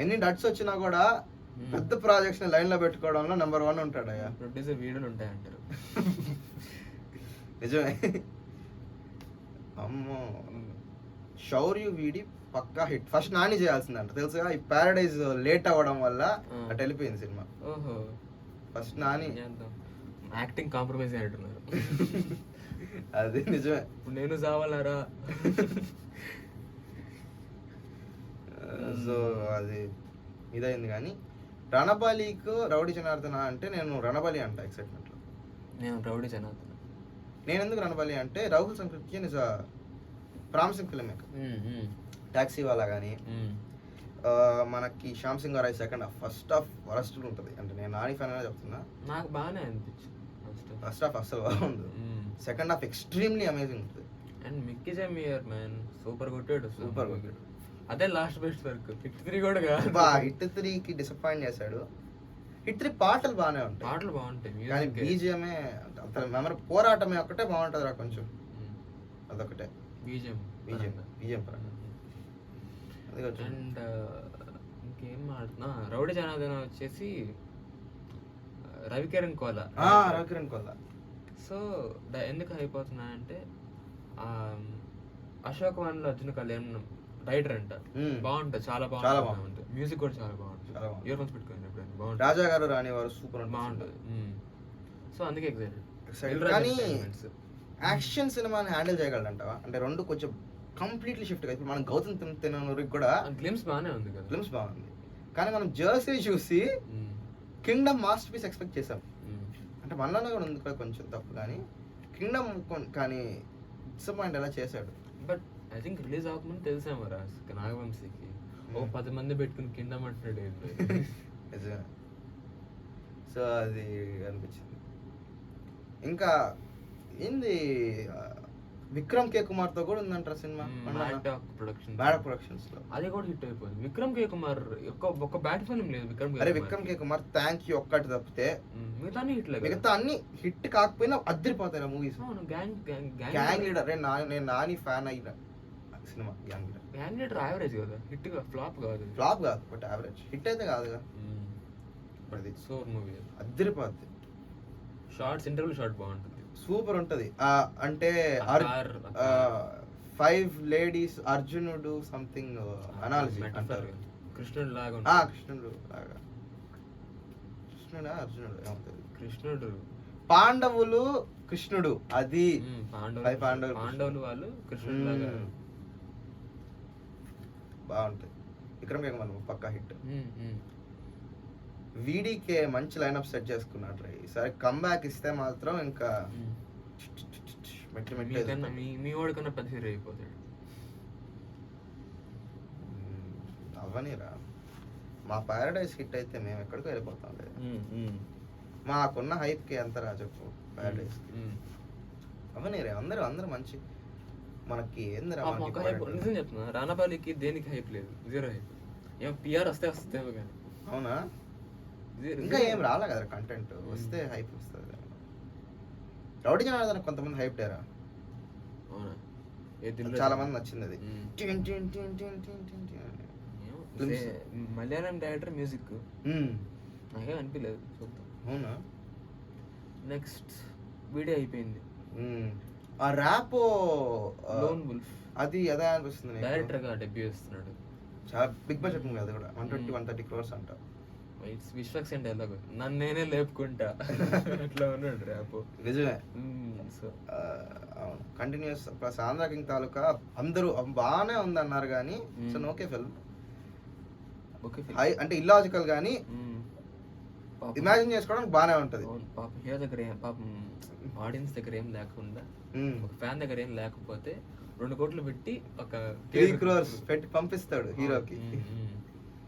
ఎన్ని డట్స్ వచ్చినా కూడా పెద్ద ప్రాజెక్ట్స్ ని లైన్ లో పెట్టుకోవడంలో నెంబర్ 1 ఉంటాడు అయ్యా. ప్రొడ్యూసర్ వీడియోలు ఉంటాయంటారు. నిజమే. అమ్మో, శౌర్య వీడి పక్కా హిట్. ఫస్ట్ నాని చేయాల్సిందంట తెలుసుగా, ఈ ప్యారడైజ్ లేట్ అవ్వడం వల్ల అటు వెళ్ళిపోయింది సినిమా. ఓహో, ఫస్ట్ నాని యాక్టింగ్ కాంప్రమైజ్ అంటున్నారు. అది నిజమే. ఇప్పుడు నేను చావాలరా. సో అది ఇదైంది. కానీ రణబలికు రౌడీ జనార్దన అంటే నేను రణబలి అంట ఎక్సైట్మెంట్ లో. నేను రౌడీ జనార్దన. నేను ఎందుకు రణబలి అంటే Rahul Sankrityan is a promising film maker. Taxiwaala కానీ మనకి Shyam Singha Roy second half, first half worst ఉంటుంది. అంటే నేను నాని ఫ్యాన్ అనే చెప్తున్నా, నాకు బాగానే అనిపించింది. ఫస్ట్ హాఫ్ అస్సలు బాగుంది, సెకండ్ హాఫ్ ఎక్స్ట్రీమ్లీ అమేజింగ్ ఉంటుంది. And Mickey J Meyer man super కొట్టాడు, సూపర్ కొట్టాడు. అదే లాస్ట్ బెస్ట్ వర్క్. హిట్ 3 కూడా కాదు, హిట్ 3కి డిసప్పాయింట్ చేశాడు. హిట్ 3 పాటలు బాగానే ఉంటాయి, పాటలు బాగుంటాయి, కానీ బీజిఎమే అంత మెమరీ. పోరాటమే ఒకటే బాగుంటుంది రా కొంచెం, అదొకటే బీజిఎం పరంగా. అండ్ ఇంకేం ఆడుతున్నా, రౌడీ జనార్దన వచ్చేసి రవికిరణ్ కోలా. సో ఎందుకు అయిపోతున్నా అంటే అశోక్ వన్ లో అర్జున్ కళ్యాణ్ రైటర్ అంట, బాగుంటుంది, చాలా బాగుంటుంది. మ్యూజిక్ కూడా చాలా బాగుంటుంది, ఇయర్ ఫోన్స్ పెట్టుకోండి ఎప్పుడైనా, బాగుంటుంది. రాజా గారు రాని వారు సూపర్ బాగుంటుంది. సో అందుకే ఎక్సైటెడ్. కానీ యాక్షన్ సినిమాని హ్యాండిల్ చేయగలడంటావా? అంటే రెండు కొంచెం కంప్లీట్లీ షిఫ్ట్ గా. ఇప్పుడు మనం గౌతమ్ తిన్నూరికి కూడా గ్లిమ్స్ బాగానే ఉంది కదా, గ్లిమ్స్ బాగుంది. కానీ మనం జర్సీ చూసి కింగ్డమ్ మాస్టర్ పీస్ ఎక్స్పెక్ట్ చేసాం. అంటే మనలోనే కూడా ఉంది కూడా కొంచెం తప్పు, కానీ కింగ్డమ్ కానీ డిసప్పాయింట్ ఎలా చేశాడు. బట్ ఐ థింక్ రిలీజ్ అవ్వకముందు తెలిసాము రా నాగవంశీకి, 10 మంది పెట్టుకుని కింద అంటున్నాడు. సో అది అనిపించింది. ఇంకా ఏంది విక్రమ్ కే కుమార్ తో కూడా ఉందంటారా సినిమా, ప్రొడక్షన్స్ లో. అది కూడా హిట్ అయిపోయింది. విక్రమ్ కే కుమార్ ఒక బ్యాడ్ ఫిల్మ్ లేదు విక్రమ్ కే కుమార్ థ్యాంక్ యూ ఒక్కటి తప్పితే మిగతా అన్ని హిట్ కాకపోయినా అద్దరిపోతాయి మూవీస్. గ్యాంగ్ లీడర్ నేను నాని ఫ్యాన్ అయిన సినిమా. గ్యాంగ్ లీడర్ యావరేజ్ కదా, హిట్ ఫ్లాప్ కాదు బట్ యావరేజ్. హిట్ అయితే కాదుగా, బట్ ఇది సోర్ మూవీ అద్దరిపోద్ది. షార్ట్స్, ఇంటర్వ్యూ షార్ట్ బాగుంటుంది, సూపర్ ఉంటది. అంటే 5 లేడీస్ అర్జునుడు సంథింగ్ అనాలజీ అంటారు. కృష్ణుడు లాగా కృష్ణుడు పాండవులు కృష్ణుడు, అది పాండవులు వాళ్ళు కృష్ణుడు లాగా బాగుంటది. విక్రమ్ కే కుమార్ పక్కా హిట్. వీడికే మంచి లైనప్ సెట్ చేసుకున్నాడు. ఈసారి కమ్బ్యాక్ ఇస్తే మాత్రం ఇంకా మీ వాడి కన్నా పెద్ద హీరో అయిపోతాడు. అవ్వనిరా, మా ప్యారడైజ్ హిట్ అయితే మేము ఎక్కడికో వెళ్ళిపోతాం. మాకున్న హైప్ కి ఎంత రా చెప్పు ప్యారడైజ్. అవ్వనిరా, అందరూ మంచి మనకి ఏందిరా. నిజం చెప్తున్నా, రానాబాలికి దేనికి హైప్ లేదు, జీరో హైప్. ఏం పిఆర్ వస్తేమో కానీ. అవునా, ఇంకా ఏం రాలే కదా కంటెంట్, వస్తే హైప్ వస్తుంది. రౌడీ జనార్దన్ కొంతమంది హైప్ డారా, అవునా? ఏ దిల్ చాలా మంది నచ్చింది అది. మ్మ్. టిన్ టిన్ టిన్ టిన్ టిన్ టిన్ టిన్ అని. ఏమో, Films. మలయాళం డైరెక్టర్ మ్యూజిక్ మ్మ్. నాకేం అనిపించలేదు చూద్దాం. అవునా? నెక్స్ట్ వీడియో అయిపోయింది, మ్మ్. ఆ ర్యాపో లోన్ వుల్ఫ్ అది అదే అనిపిస్తుంది నీకు? డైరెక్టర్ గా డెబ్యూ చేస్తున్నాడు. చాలా బిగ్ బడ్జెట్ మూవీ అది కూడా, 120-130 crores అంట. ఇట్స్ విశ్వక్సేన్ డైలాగ్, నన్ను నేనే లేపుకుంటా అట్లా ఉన్నాడు ర్యాప్. నిజమే. సో అవును, కంటిన్యూస్. ప్లస్ ఆంధ్ర కింగ్ తాలూకా అందరూ బాగానే ఉంది అన్నారు కానీ ఇట్స్ ఓకే ఫిల్మ్. ఓకే అంటే ఇల్లాజికల్ కానీ ఇమాజిన్ చేసుకోవడానికి బాగానే ఉంటది. పాపం హీరో దగ్గర పాపం ఆడియన్స్ దగ్గర ఏం లేకుండా, ఒక ఫ్యాన్ దగ్గర ఏం లేకపోతే 2 కోట్లు పెట్టి ఒక 3 crores పెట్టి పంపిస్తాడు హీరోకి.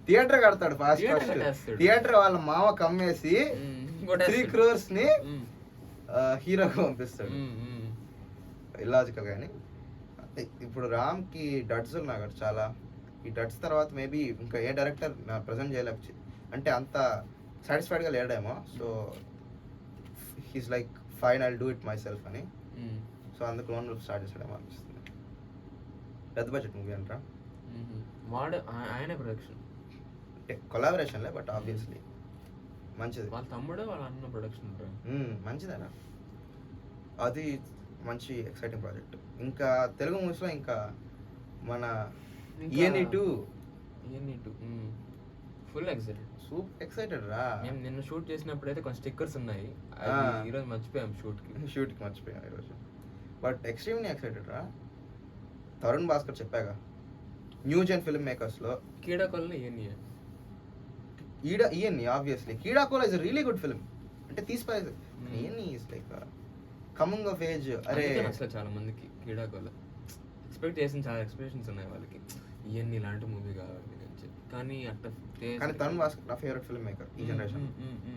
థియేటర్ కడతాడు ఫాస్ట్ Theatre ఫాస్ట్. కట్టేస్తాడు. థియేటర్ వాళ్ళ మామ కమ్మేసి 3 crores ని హీరోకి పంపిస్తాడు. ఇల్లాజికల్ కానీ. ఇప్పుడు రామ్ కి డట్స్ ఉన్నాయి కదా చాలా. ఈ డట్స్ తర్వాత మేబీ ఇంకా ఏ డైరెక్టర్ ప్రజెంట్ చేయలేకపోయి, అంటే అంత సాటిస్ఫైడ్ గా లేడేమో. So he's like fine, I'll do it myself అని. సో అందుకు లోన్ స్టార్ట్ చేసాడేమో అనిపిస్తుంది. పెద్ద బడ్జెట్ మూవీ అంటారా? వాడు ఆయన ప్రొడక్షన్, అంటే కొలాబరేషన్లే, బట్ ఆబ్వియస్లీ మంచిది. వాళ్ళ తమ్ముడు వాళ్ళ అన్న ప్రొడక్షన్. మంచిదేనా అది? మంచి ఎక్సైటింగ్ ప్రాజెక్ట్. ఇంకా తెలుగు మూవీస్లో ఇంకా మన ఈఎన్ఈ 2 ఫుల్ ఎక్సైటెడ్, సూపర్ ఎక్సైటెడ్ రా. మేము నిన్న షూట్ చేసినప్పుడు అయితే కొంచెం స్టిక్కర్స్ ఉన్నాయి, ఈరోజు మర్చిపోయాం షూట్కి మర్చిపోయాం ఈరోజు. బట్ ఎక్స్ట్రీమ్లీ ఎక్సైటెడ్ రా. తరుణ్ భాస్కర్ చెప్పాగా, న్యూ జెన్ ఫిల్మ్ మేకర్స్లో కీడాకోలని ENE obviously. Keedaa Cola is really good film. అంటే తీసిపోయేది ENE is like coming of age. అరే అసలు చాలా మందికి కీడాకోల ఎక్స్పెక్ట్ చేసిన చాలా ఎక్స్పెక్టేషన్స్ ఉన్నాయి వాళ్ళకి, ఇవన్నీ ఇలాంటి మూవీ కావాలి అని చెప్పి. కానీ అట్లా కానీ తరుణ్ భాస్కర్ నా ఫేవరెట్ ఫిల్మ్ మేకర్ ఈ జనరేషన్.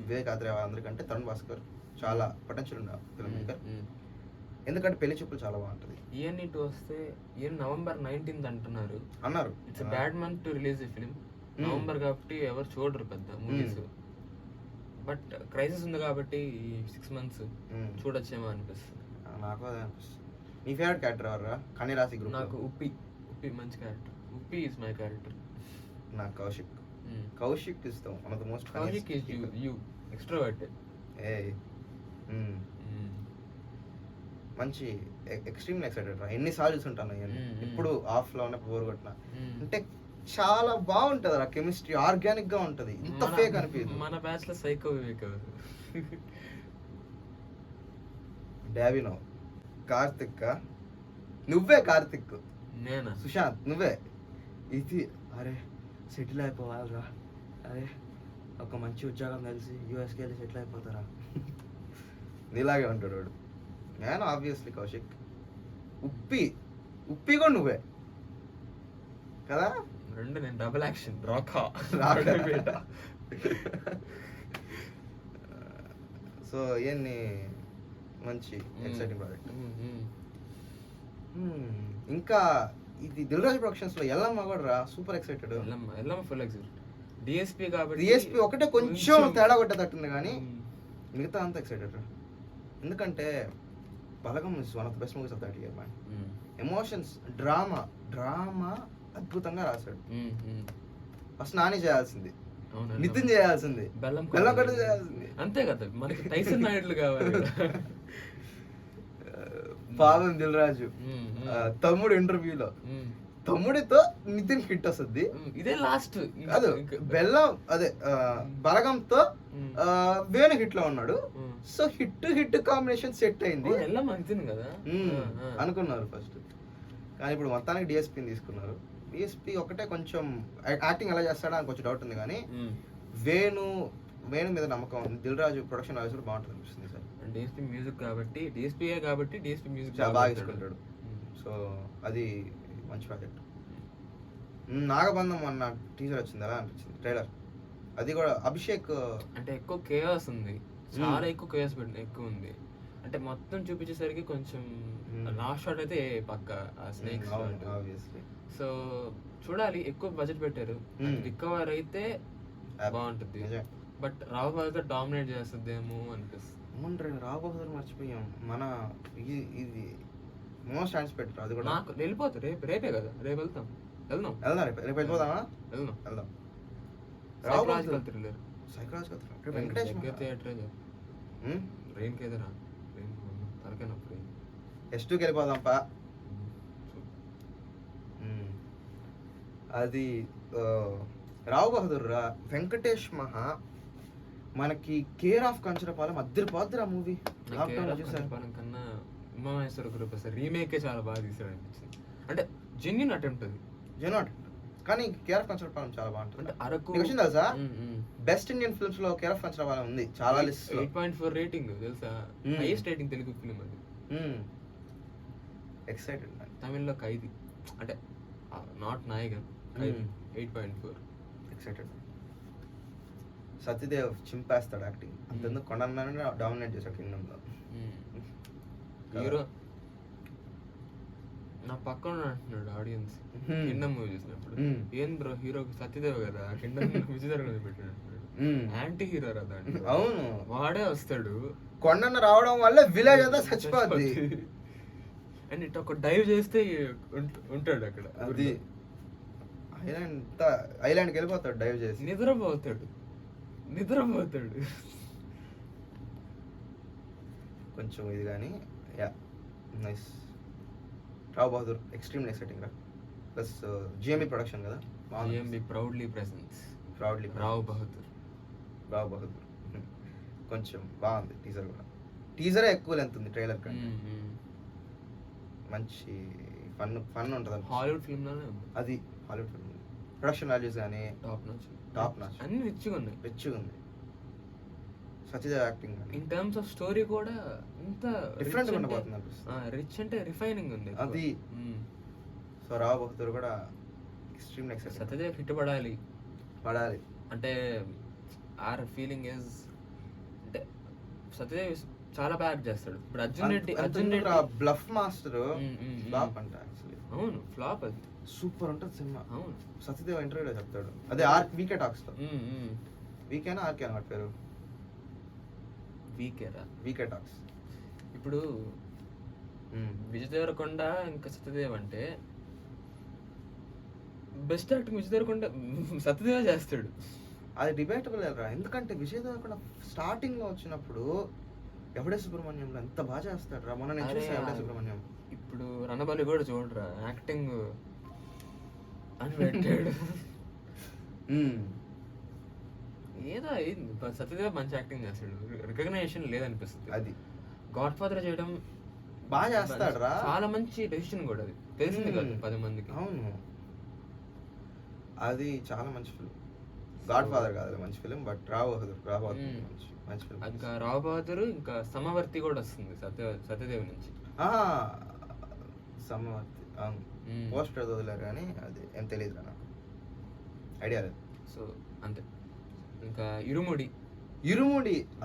వివేక్ ఆత్రేయ అందరికంటే తరుణ్ భాస్కర్ చాలా పొటెన్షియల్ ఉన్న ఫిల్మ్ మేకర్. ఎందుకంటే పెళ్లి చూపులు చాలా బాగుంటుంది. ఈఎన్ఈ 2 వస్తే November 19th అంటున్నారు, అన్నారు. It's bad month to release ఈ ఫిల్మ్. నవంబర్ కాబట్టి ఎవరు చూడరు పెద్ద మూవీస్, బట్ క్రైసిస్ ఉంది కాబట్టి ఈ 6 months చూడొచ్చేమో అనిపిస్తుంది. నాకు అదే అనిపిస్తుంది. నీ ఫేవరెట్ క్యారెక్టర్ ఎవరు? కన్నీరాసి గ్రూప్. నాకు ఉప్పి మంచి character. Uppi is my character. నాకు కౌశిక్ ఇష్టం. One of the most Kaushik is you extroverted. మంచి ఎక్స్ట్రీమ్లీ ఎక్సైటెడ్ రా. ఎన్నిసార్లు చూస్తుంటాను ఇప్పుడు ఆఫ్ లో ఉన్న బోర్ కొట్టిన. అంటే చాలా బాగుంటది ఆ కెమిస్ట్రీ, ఆర్గానిక్ గా ఉంటది, ఇంత ఫేక్ అనిపించదు. మన బ్యాచ్ లో సైకో వివేక్ డావినో, కార్తిక్. నువ్వే కార్తిక్. నేనా? సుశాంత్ నువ్వే. ఇది అరే సెటిల్ అయిపోవాలరా, అరే ఒక మంచి ఉద్యోగం కలిసి యూఎస్కి వెళ్ళి సెటిల్ అయిపోతారా నీలాగే ఉంటాడు వాడు. నేను ఆబ్వియస్లీ కౌశిక్. ఉప్పి కూడా నువ్వే కదా? రెండు నేను డబుల్ యాక్షన్ రాకా. సో ఇవన్నీ మంచి ఎక్సైటింగ్ ప్రాజెక్ట్. ఇంకా ఇది దిల్రాజు ప్రొడక్షన్స్ లో ఎల్లమ్మ కూడా రా, super excited. Yellamma full excited. DSP కాబట్టి డిఎస్పీ ఒకటే కొంచెం తేడా కొట్టేటట్టుంది కానీ మిగతా అంతా ఎక్సైటెడ్ రా. ఎందుకంటే Balagam is one of the best movies of that year man. Emotions, drama అద్భుతంగా రాశాడు. ఫస్ట్ నాని చేయాల్సింది, నితిన్ చేయాల్సింది, బెల్లం కట్ట చేయాల్సింది. అంతే కదా, మనకి టైసన్ నాయుడులు కావాలి. పాపం దిల్రాజు తమ్ముడు ఇంటర్వ్యూలో తమ్ముడితో నితిన్ హిట్ వస్తుంది. ఇదే లాస్ట్ కాదు, బెల్లం అదే బలగంతో వేణు హిట్ లో ఉన్నాడు. సో హిట్ కాంబినేషన్ సెట్ అయింది కదా అనుకున్నారు ఫస్ట్. కానీ ఇప్పుడు మొత్తానికి డిఎస్పీని తీసుకున్నారు. డిఎస్పీ ఒకటే కొంచెం యాక్టింగ్ ఎలా చేస్తాడా అని కొంచెం డౌట్ ఉంది కానీ వేణు మీద నమ్మకం ఉంది. దిల్ రాజు ప్రొడక్షన్ వాయిస్ కూడా బాగుంటుంది అనిపిస్తుంది సార్. డిఎస్పీ మ్యూజిక్ కాబట్టి డిఎస్పీ మ్యూజిక్ బాగా తీసుకుంటాడు. సో అది మంచి ప్రాజెక్ట్. నాగబంధం అన్న టీజర్ వచ్చింది, ఎలా అనిపించింది ట్రైలర్? అది కూడా అభిషేక్ అంటే ఎక్కువ కేయాస్ ఉంది, చాలా ఎక్కువ కేయాస్ ఎక్కువ ఉంది. అంటే మొత్తం చూపించేసరికి కొంచెం లాస్ట్ షాట్ అయితే పక్క స్నేక్స్. సో చూడాలి, ఎక్కువ బడ్జెట్ పెట్టారు, రికవర్ అయితే బాగుంటుంది. బట్ రావు బాగా డామినేట్ చేస్తుందేమో అనిపిస్తుంది. అవును రాబోతున్నారు మర్చిపోయాం. మన ఇది మోస్ట్ యాంటిసిపేటెడ్ అది కూడా. నాకు వెళ్ళిపోతా రేపే కదా, రేపు వెళ్దాం. వెళ్దాం రేపు వెళ్ళిపోదామా? వెళ్దాం. Psychological thriller. Psychological thriller Venkatesh theatre రెయిన్కి ఎదురా రెయిన్ తలకే నొప్పి. S2కి వెళ్ళిపోదాం పా. అది రావు బహదూర్ రా వెంకటేష్ మహా మనకి కేర్ ఆఫ్ కంచరపాలెం అద్దరిపోద్దురా మూవీ. కంచరపాలెం కన్నా ఉమామహేశ్వర గ్రూప్ రీమేకే చాలా బాగా తీసాడు అనిపించింది. అంటే జెన్యున్ అటెంప్ట్ అది, జెన్యున్ కానీ కేర్ ఆఫ్ కంచరపాలెం చాలా బాగుంటుంది. అంటే అరకు విషయం తెలుసా, బెస్ట్ ఇండియన్ ఫిల్మ్స్ లో కేర్ ఆఫ్ కంచరపాలెం ఉంది చాలా లిస్ట్. 8.4 రేటింగ్ తెలుసా, హైయెస్ట్ రేటింగ్ తెలుగు ఫిల్మ్ అది. ఎక్సైటెడ్. తమిళ్లో ఖైదీ అంటే నాట్ నాయగన్, ఖైదీ 8.4. ఎక్సైటెడ్. సత్యదేవ్ చింపేస్తాడు యాక్టింగ్. అంతెందుకు కొండన్నానే డామినేట్ చేశాడు కింగ్డమ్ లో. హీరో నా పక్కన అంటున్నాడు ఆడియన్స్ కిండమ్ మూవీ చూసినప్పుడు, ఏం బ్రో హీరో సత్యదేవ్ కదా, కిండమ్ విజయదర్గ పెట్టాడు. యాంటీ హీరో కదా. అవును, వాడే వస్తాడు. కొండన్న రావడం వల్ల విలేజ్ అంతా చచ్చిపోద్ది. అండ్ ఇటు ఒక డైవ్ చేస్తే ఉంటాడు అక్కడ. అది ఐలాండ్కి వెళ్ళిపోతాడు డైవ్ చేసి. నిద్రపోతాడు. కొంచెం ఇది కానీ yeah nice. Rao Bahadur extremely exciting రా. ప్లస్ జిఎంబి ప్రొడక్షన్ కదా. GMB proudly presents. Rao Bahadur కొంచెం బాగుంది. టీజర్ కూడా, టీజరే ఎక్కువ లెంత్ ఉంది ట్రైలర్ కంటే. మంచి ఫన్ ఉంటుంది. హాలీవుడ్ ఫిల్మ్ లోనే ఉంది అది. హాలీవుడ్ ఫిల్మ్ ప్రొడక్షన్ వాల్యూస్ కానీ టాప్ నాచ్ అన్ని రిచ్గా ఉంది. Satyadev acting in terms of story కూడా ఇంత డిఫరెంట్ ఉండబోతుంది. రిచ్ అంటే రిఫైనింగ్ ఉంది అది. సో రావు బహదూర్ కూడా ఎక్స్ట్రీమ్లీ ఎక్సైటెడ్. సత్యదేవ్ హిట్ పడాలి అంటే ఆర్ ఫీలింగ్ ఇస్ అంటే సత్యదేవ్ చాలా బ్యాక్ చేస్తాడు. ఇప్పుడు Arjun Reddy bluff master flop అంట యాక్చువల్లీ. అవును ఫ్లాప్ అది. సూపర్ ఉంటుంది సినిమా. అవును సత్యదేవ్ ఇంటర్వ్యూలో చెప్తాడు. అదే వీకే టాక్స్ లో. వీకేనా ఆర్కే అన్నమాట పేరు. వీకే టాక్స్. ఇప్పుడు విజయ్ దేవరకొండ ఇంకా సత్యదేవ్ అంటే బెస్ట్ యాక్టింగ్ విజయ్ దేవరకొండ సత్యదేవ్ చేస్తాడు. అది డిబేటబుల్ రా. ఎందుకంటే విజయ్ దేవరకొండ స్టార్టింగ్ లో వచ్చినప్పుడు ఎవడే సుబ్రహ్మణ్యంలో ఎంత బాగా చేస్తాడు రా. మొన్న నేను చూసాను ఎవడే సుబ్రహ్మణ్యం. ఇప్పుడు రణబలి కూడా చూడరా యాక్టింగ్ అని పెట్టాడు. ఏదో అయింది. సత్యదేవ్ మంచి యాక్టింగ్ చేస్తాడు, రికగ్నైజేషన్ లేదనిపిస్తుంది. అది గాడ్ ఫాదర్ చేయడం బాగా చేస్తాడు రా. చాలా మంచి డెసిషన్ కూడా అది, తెలిసింది కదా 10 మందికి. అవును, అది చాలా మంచి ఫిల్మ్. గాడ్ ఫాదర్ కాదు మంచి ఫిల్మ్, బట్ రావు బహదూర్ మంచి ఫిల్మ్. ఇంకా రావు బహదూర్ ఇంకా సమవర్తి కూడా వస్తుంది సత్యదేవ్ నుంచి. సమవర్తి పోస్టర్ వదిలేరు కానీ అది ఏం తెలియదు నాకు, ఐడియా లేదు. సో అంతే. ఇంకా ఇరుముడి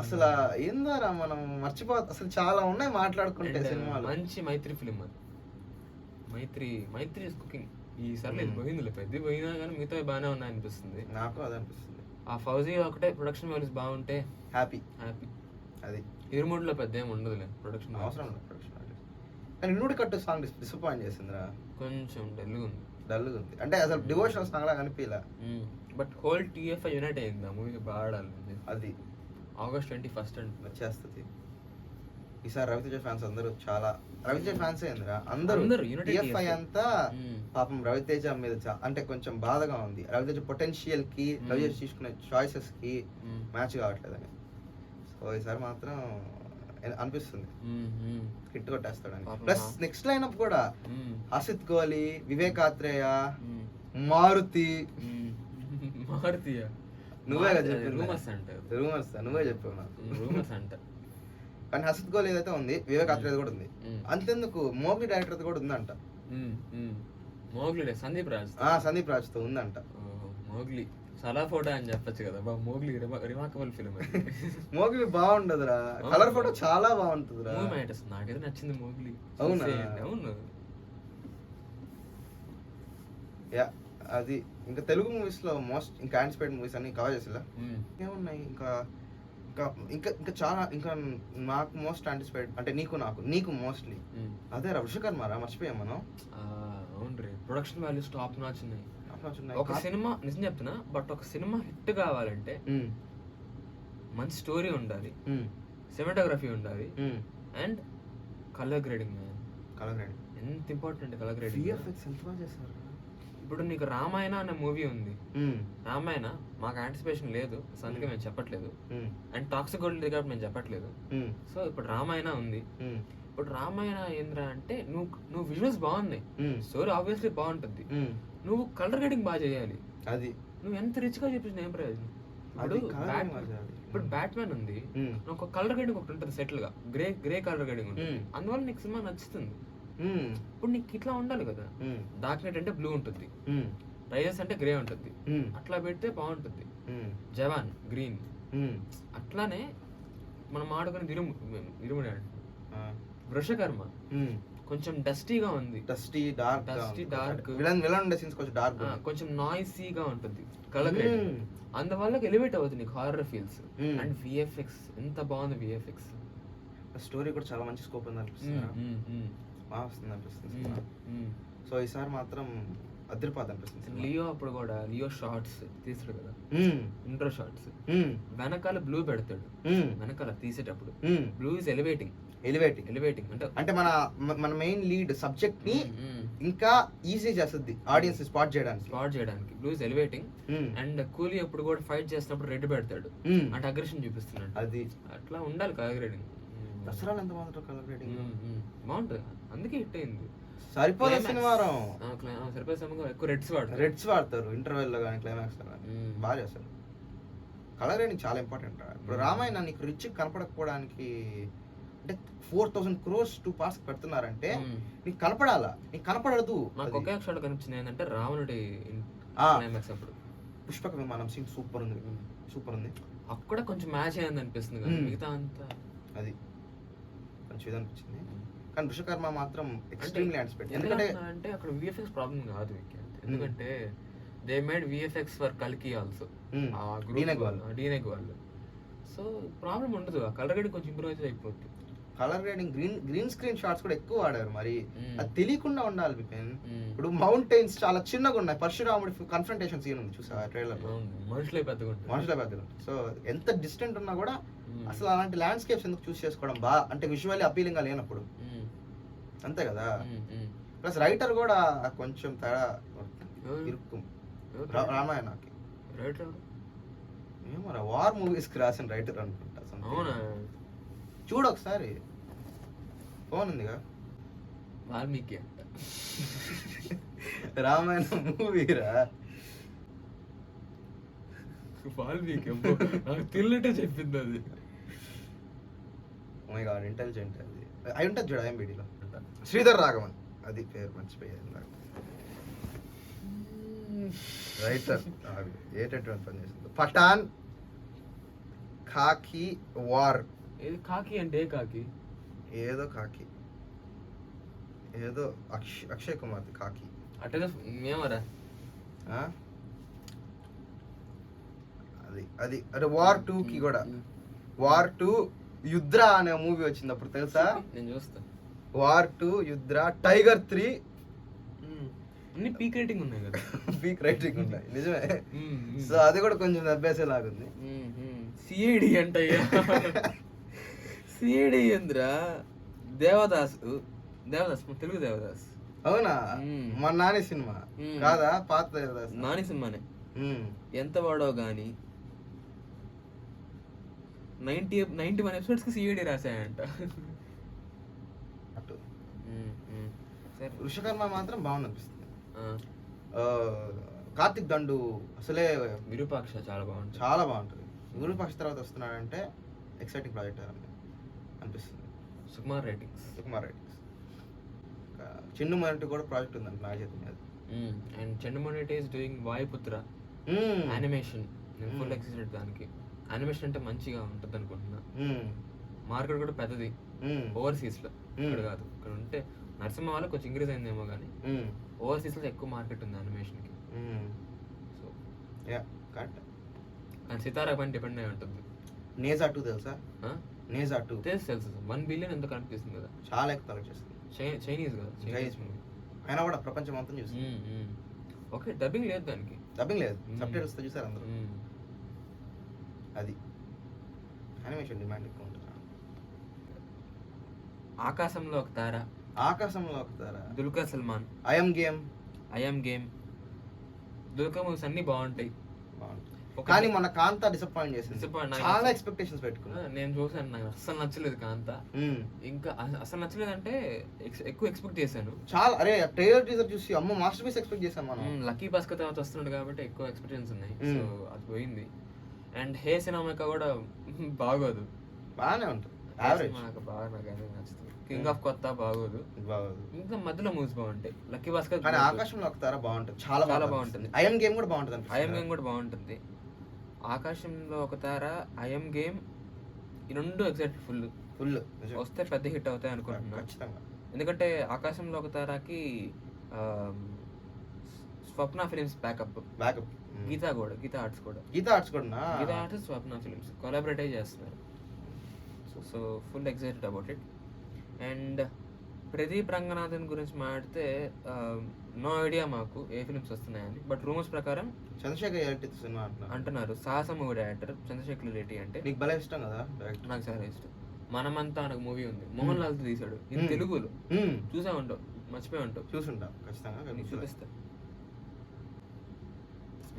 అసలు ఏందారా మనం అసలు చాలా ఉన్నాయి మాట్లాడుకుంటే సినిమాలు. మంచి మైత్రి ఫిలిం అది. మైత్రి కుకింగ్ ఈసారి పోయింది, పెద్ద పోయినా కానీ మిగతా బాగానే ఉన్నాయి అనిపిస్తుంది నాకు. అది అనిపిస్తుంది. ఆ ఫౌజీ ఒకటే ప్రొడక్షన్ వాల్యూస్ బాగుంటే హ్యాపీ. అది ఇరుముడిలో పెద్ద ఏమి ఉండదులే ప్రొడక్షన్ అవసరం లేదు ప్రొడక్షన్ వాల్యూస్. కానీ ఇన్నుడి కట్టు సాంగ్ డిసప్పాయింట్ చేసిందిరా. కొంచెం డల్గా ఉంది. అంటే అసలు డివోషనల్ సాంగ్ లాగా అనిపించలే. బట్ హోల్ TFI యునైట్ అయింది ఆ మూవీ బాగా ఆడాలి. అది August 21st వచ్చేస్తుంది. ఈసారి రవితేజ ఫ్యాన్స్ అందరూ చాలా రవితేజ ఫ్యాన్స్ ఏందిరా అందరూ TFI అంతా పాపం రవితేజ మీద అంటే కొంచెం బాధగా ఉంది. రవితేజ పొటెన్షియల్ కి రవితేజ తీసుకునే చాయిసెస్ కి మ్యాచ్ కావట్లేదని. సో ఈసారి మాత్రం అనిపిస్తుంది హిట్ కొట్టేస్తాడని. ప్లస్ నెక్స్ట్ లైనప్ కూడా హసిత్ కోహ్లీ, వివేక్ ఆత్రేయ, మారుతి. నువ్వే చెప్పావు నాకు. కానీ హసిత్ కోహ్లీ ఏదైతే ఉంది, వివేక్ ఆత్రేయ కూడా ఉంది. అంతెందుకు మోగ్లీ డైరెక్టర్ కూడా ఉందంట. సందీప్ రాజ్ తో ఉందంట. మోగ్లీ చాలా ఫోటో అని చెప్పొచ్చు కదా. Mowgli remarkable film. మోగ్లీ బాగుండదురా, కలర్ ఫోటో చాలా బాగుంటుందిరా. నాకైతే నచ్చింది మోగ్లీ. అవును. యా అది. ఇంకా తెలుగు మూవీస్ లో మోస్ట్ ఇంకా యాంటిసిపేటెడ్ మూవీస్ అన్ని కవర్ చేసేలా ఏమున్నాయి. ఇంకా ఇంకా ఇంకా ఇంకా చాలా ఇంకా నాకు మోస్ట్ యాంటిసిపేట్ అంటే నీకు మోస్ట్లీ అదే విశ్వకర్మ మర్చిపోయాం మనం. అవును రే, ప్రొడక్షన్ వాల్యూస్ టాప్ నాచ్ ఉన్నాయి. ఒక ఉన్నాయి. సినిమా నిజం చెప్తున్నా, బట్ ఒక సినిమా హిట్ కావాలంటే మంచి స్టోరీ ఉండాలి, సినిమాటోగ్రఫీ ఉండాలి, and colour grading. Colour grading ఎంత ఇంపార్టెంట్ కలర్ గ్రేడింగ్. విఎఫ్ఎక్స్ ఎంత బాగా చేస్తారు. ఇప్పుడు నీకు రామాయణ అనే మూవీ ఉంది. రామాయణ మాకు యాంటిసిపేషన్ లేదు, సో అందుకే మేము చెప్పట్లేదు. అండ్ టాక్సిక్ గోల్డ్ కాబట్టి మేము చెప్పట్లేదు. సో ఇప్పుడు రామాయణ ఉంది. ఇప్పుడు రామాయణ ఏంద్రా అంటే నువ్వు విజువల్స్ బాగున్నాయి, స్టోరీ ఆబ్వియస్లీ బాగుంటుంది, నువ్వు కలర్ గ్రేడింగ్ బాగా చేయాలి. అది నువ్వు ఎంత రిచ్ గా చూపించిన ఏం ప్రయోజనం. ఇప్పుడు బ్యాట్మ్యాన్ ఉంది, ఒక కలర్ గ్రేడింగ్ ఒకటి ఉంటుంది సెటిల్ గా, గ్రే కలర్ గ్రేడింగ్ ఉంటుంది, అందువల్ల నీకు సినిమా నచ్చుతుంది. ఇప్పుడు నీకు ఇట్లా ఉండాలి కదా, డార్క్ నైట్ అంటే బ్లూ ఉంటుంది, రైజెస్ అంటే గ్రే ఉంటుంది, అట్లా పెడితే బాగుంటుంది. జవాన్ గ్రీన్, అట్లానే మనం ఆడుకునే ఇరుముడి వృషకర్మ కొంచెం డస్టీగా ఉంది, కొంచెం నాయిసీగా ఉంటుంది కలర్ గ్రేడింగ్, అందువల్ల ఎలివేట్ అవుతుంది నీకు హారర్ ఫీల్స్. అండ్ విఎఫ్ఎక్స్ ఎంత బాగుంది, విఎఫ్ఎక్స్ స్టోరీ కూడా చాలా మంచి స్కోప్ ఉంది అనిపిస్తుంది, బాగా వస్తుంది అనిపిస్తుంది. సో ఈసారి మాత్రం అదిరిపోద్ది అనిపిస్తుంది. లియో అప్పుడు కూడా లియో షార్ట్స్ తీసాడు కదా, ఇంట్రో షార్ట్స్ వెనకాల బ్లూ పెడతాడు, వెనకాల తీసేటప్పుడు బ్లూ ఇస్ ఎలివేటింగ్ అంటే మన మెయిన్ లీడ్ సబ్జెక్ట్ ని ఇంకా ఈజీ చేస్తుంది ఆడియన్స్ స్పాట్ చేయడానికి. Blue is elevating. అండ్ కూలీ అప్పుడు కూడా ఫైట్ చేసినప్పుడు రెడ్ పెడతాడు, అంటే అగ్రెషన్ చూపిస్తున్నాడు. అది అట్లా ఉండాలి కలర్ గ్రేడింగ్. దసరాలు ఎంత బాగుంటుంది కలర్ గ్రేడింగ్, బాగుంటుంది, అందుకే హిట్ అయింది. సరిపోయే శనివారం ఎక్కువ రెడ్స్ వాడతారు ఇంటర్వెల్ లో కానీ క్లైమాక్స్ లో కానీ బాగా చేస్తారు. కలర్ గ్రేడింగ్ చాలా ఇంపార్టెంట్. ఇప్పుడు రామాయణ నీకు రిచ్ కనపడకపోవడానికి అంటే 4,000 crores 2 parts పెడుతున్నారంటే నీకు కనపడాలా, నీకు కనపడదు. నాకు ఒకే షాట్ కనిపించింది ఏంటంటే రావణుడి క్లైమాక్స్ అప్పుడు పుష్పక విమానం సీన్ సూపర్ ఉంది. అక్కడ కొంచెం మ్యాచ్ అయ్యింది అనిపిస్తుంది, మిగతా అంతా అది కొంచెం ఇది అనిపించింది. కానీ విశ్వకర్మ మాత్రం ఎక్స్ట్రీమ్లీ యాంటిసిపేట్. ఎందుకంటే అక్కడ విఎఫ్ఎక్స్ ప్రాబ్లం కాదు, ఎందుకంటే దే మేడ్ విఎఫ్ఎక్స్ ఫర్ కల్కి ఆల్సో, డీనెగ్ వాళ్ళు. సో ప్రాబ్లం ఉండదు, ఆ కలర్ గ్రేడింగ్ కొంచెం ఇంప్రూవ్ అయితే అయిపోతుంది. Colour grading green screen shots కూడా ఎక్కువ వాడారు, మరి అది తెలియకుండా ఉండాలి బిపిన్. ఇప్పుడు మౌంటైన్స్ చాలా చిన్నగా ఉన్నాయి, పరశురాముడి కన్ఫ్రంటేషన్ సీన్ ఉంది చూసా ట్రైలర్ లో, మనుషులే పెద్దగా ఉంటుంది. సో ఎంత డిస్టెంట్ ఉన్నా కూడా అసలు అలాంటి ల్యాండ్స్కేప్స్ ఎందుకు చూస్ చేసుకోవడం అంటే విజువల్లీ అపీలింగ్ గా లేనప్పుడు, అంతే కదా. ప్లస్ రైటర్ కూడా కొంచెం తేడా ఇరుక్కు రామాయణకి. ఏమో వార్ మూవీస్ కి రాసిన రైటర్ అనుకుంటా, చూడు ఒకసారి ఫోన్ ఉందిగా వాల్మీకి రామాయణ మూవీరా, వాల్మీకి తెలియటే చెప్పింది అది. ఇంటెలిజెంట్ అది అయి ఉంటుంది చూడ ఐఎంబిడిలో. శ్రీధర్ రాఘవన్ అది పేరు, మర్చిపోయాను. రైటర్ ఏటటువంటి పని చేస్తుంది. పఠాన్, ఖాకీ, వార్. ఏది ఖాకీ అంటే ఖాకీ ఏదో ఖాకీ ఏదో అక్షయ్ కుమార్ ఖాకీ అంటే మేమరా అది అరే వార్ 2 కి కూడా వార్ 2 యుద్ర అనే మూవీ వచ్చింది అప్పుడు తెలుసా? నేను చూస్తా. వార్ 2 యుద్ర, టైగర్ 3 అన్ని పీక్ రేటింగ్ ఉన్నాయి కదా. పీక్ రేటింగ్ ఉన్నాయి నిజమే. సో అది కూడా కొంచెం అభ్యాసేలాగుంది. సిఐడి అంటయ్యా, సిఐడి ఏంద్రా, దేవదాస్ తెలుగు దేవదాస్. అవునా? మన నాని సినిమా కాదా? పాత దేవదాస్ నాని సినిమానే. ఎంత వాడో గాని 91 ఎపిసోడ్స్ కి సిఐడి రాశాయంట. అటు వృషకర్మ మాత్రం బాగుంది అనిపిస్తుంది. కార్తిక్ దండు అసలే విరూపాక్ష చాలా బాగుంటుంది. విరూపాక్ష తర్వాత వస్తున్నాడంటే ఎక్సైటింగ్ ప్రాజెక్ట్ అనిపిస్తుంది. సుకుమార్ రైటింగ్స్ చెన్ను మొనటి కూడా ప్రాజెక్ట్ ఉందంట నా చేతి మీద. అండ్ చెన్ను మొనటి ఈస్ డూయింగ్ వాయుపుత్ర యానిమేషన్. నేను ఫుల్ ఎక్సైటెడ్ దానికి. యానిమేషన్ అంటే మంచిగా ఉంటుంది అనుకుంటున్నా. మార్కెట్ కూడా పెద్దది ఓవర్సీస్ లో, ఇక్కడ కాదు. ఇక్కడ ఉంటే నరసింహ వాళ్ళు కొంచెం ఇంక్రీజ్ అయిందేమో కానీ ఓవర్సీస్ లో ఎక్కువ మార్కెట్ ఉంది యానిమేషన్ కి. So correct. కానీ సితారా పైన డిపెండ్ అయి ఉంటుంది. నేజా 2 తెలుసా? నేజా 2 తెలుసు 1 బిలియన్ ఎంత కనిపిస్తుంది కదా, చాలా ఎక్కువ కలెక్ట్ చేస్తుంది. చైనీస్ కదా, చైనీస్ మూవీ అయినా కూడా ప్రపంచం మొత్తం చూస్తుంది. ఓకే, డబ్బింగ్ లేదు దానికి, డబ్బింగ్ లేదు, సబ్టైటిల్స్తో చూసారు అందరూ. అది యానిమేషన్ డిమాండ్ ఎక్కువ ఉంటుంది. ఆకాశంలో ఒక తార, ఆకాశంలో ఒక తార, Dulquer Salmaan, I'm game. Dulquer movies అన్ని బాగుంటాయి. కానీ మన కాంతా డిసప్పాయింట్ చేసింది. Disappoint. చాలా ఎక్స్పెక్టేషన్స్ పెట్టుకున్నా. నేను చూసాను, నాకు అస్సలు నచ్చలేదు కాంత. ఇంకా అసలు నచ్చలేదు అంటే ఎక్కువ ఎక్స్పెక్ట్ చేశాను. చాలా, అరే ట్రైలర్ టీజర్ చూసి అమ్మ మాస్టర్ పీస్ ఎక్స్పెక్ట్ చేసాం మనం. లక్కీ భాస్కర్ తర్వాత వస్తున్నాడు కాబట్టి ఎక్కువ ఎక్స్పెక్టేషన్స్ ఉన్నాయి. సో అది పోయింది. అండ్ హే సినిమాక కూడా బాగోదు, బాగానే ఉంటుంది, యావరేజ్. నాకు బాగా నచ్చుతుంది. కింగ్ ఆఫ్ కొత్త బాగోదు. ఇంకా మధ్యలో మూవీస్ బాగుంటాయి. లక్కీ భాస్కర్ కానీ ఆకాశంలో ఒక తార బాగుంటుంది, చాలా బాగుంటుంది. ఐఎమ్ గేమ్ కూడా బాగుంటుంది. ఐఎమ్ గేమ్ కూడా బాగుంటుంది. ఆకాశంలో ఒక తార, ఐఎమ్ గేమ్, ఈ రెండు ఎగ్జాక్ట్ ఫుల్ వస్తే పెద్ద హిట్ అవుతాయి అనుకుంటున్నా. ఖచ్చితంగా. ఎందుకంటే ఆకాశంలో ఒక తారకి స్వప్న ఫిలిమ్స్ బ్యాకప్, గీతా ఆర్ట్స్ కూడా స్వప్న ఫిలిమ్స్ కొలాబరేట్ చేస్తున్నారు. So full excited about it. And Pradeep Ranganathan గురించి మాట్లాడితే నో ఐడియా మాకు ఏ ఫిలిమ్స్ వస్తున్నాయని. బట్ రూమర్స్ ప్రకారం చంద్రశేఖర్ రెడ్డి సినిమా అంటున్నారు. సాహసం మూవీ డైరెక్టర్ చంద్రశేఖర్ రెడ్డి అంటే నీకు భలే ఇష్టం కదా? నాకు చాలా ఇష్టం. మనమంతా నాకు మూవీ ఉంది, మోహన్ లాల్ తీసాడు, ఇది తెలుగులో. చూసా ఉంటావు, మర్చిపోయి ఉంటావు. చూసుంటా ఖచ్చితంగా, చూపిస్తా.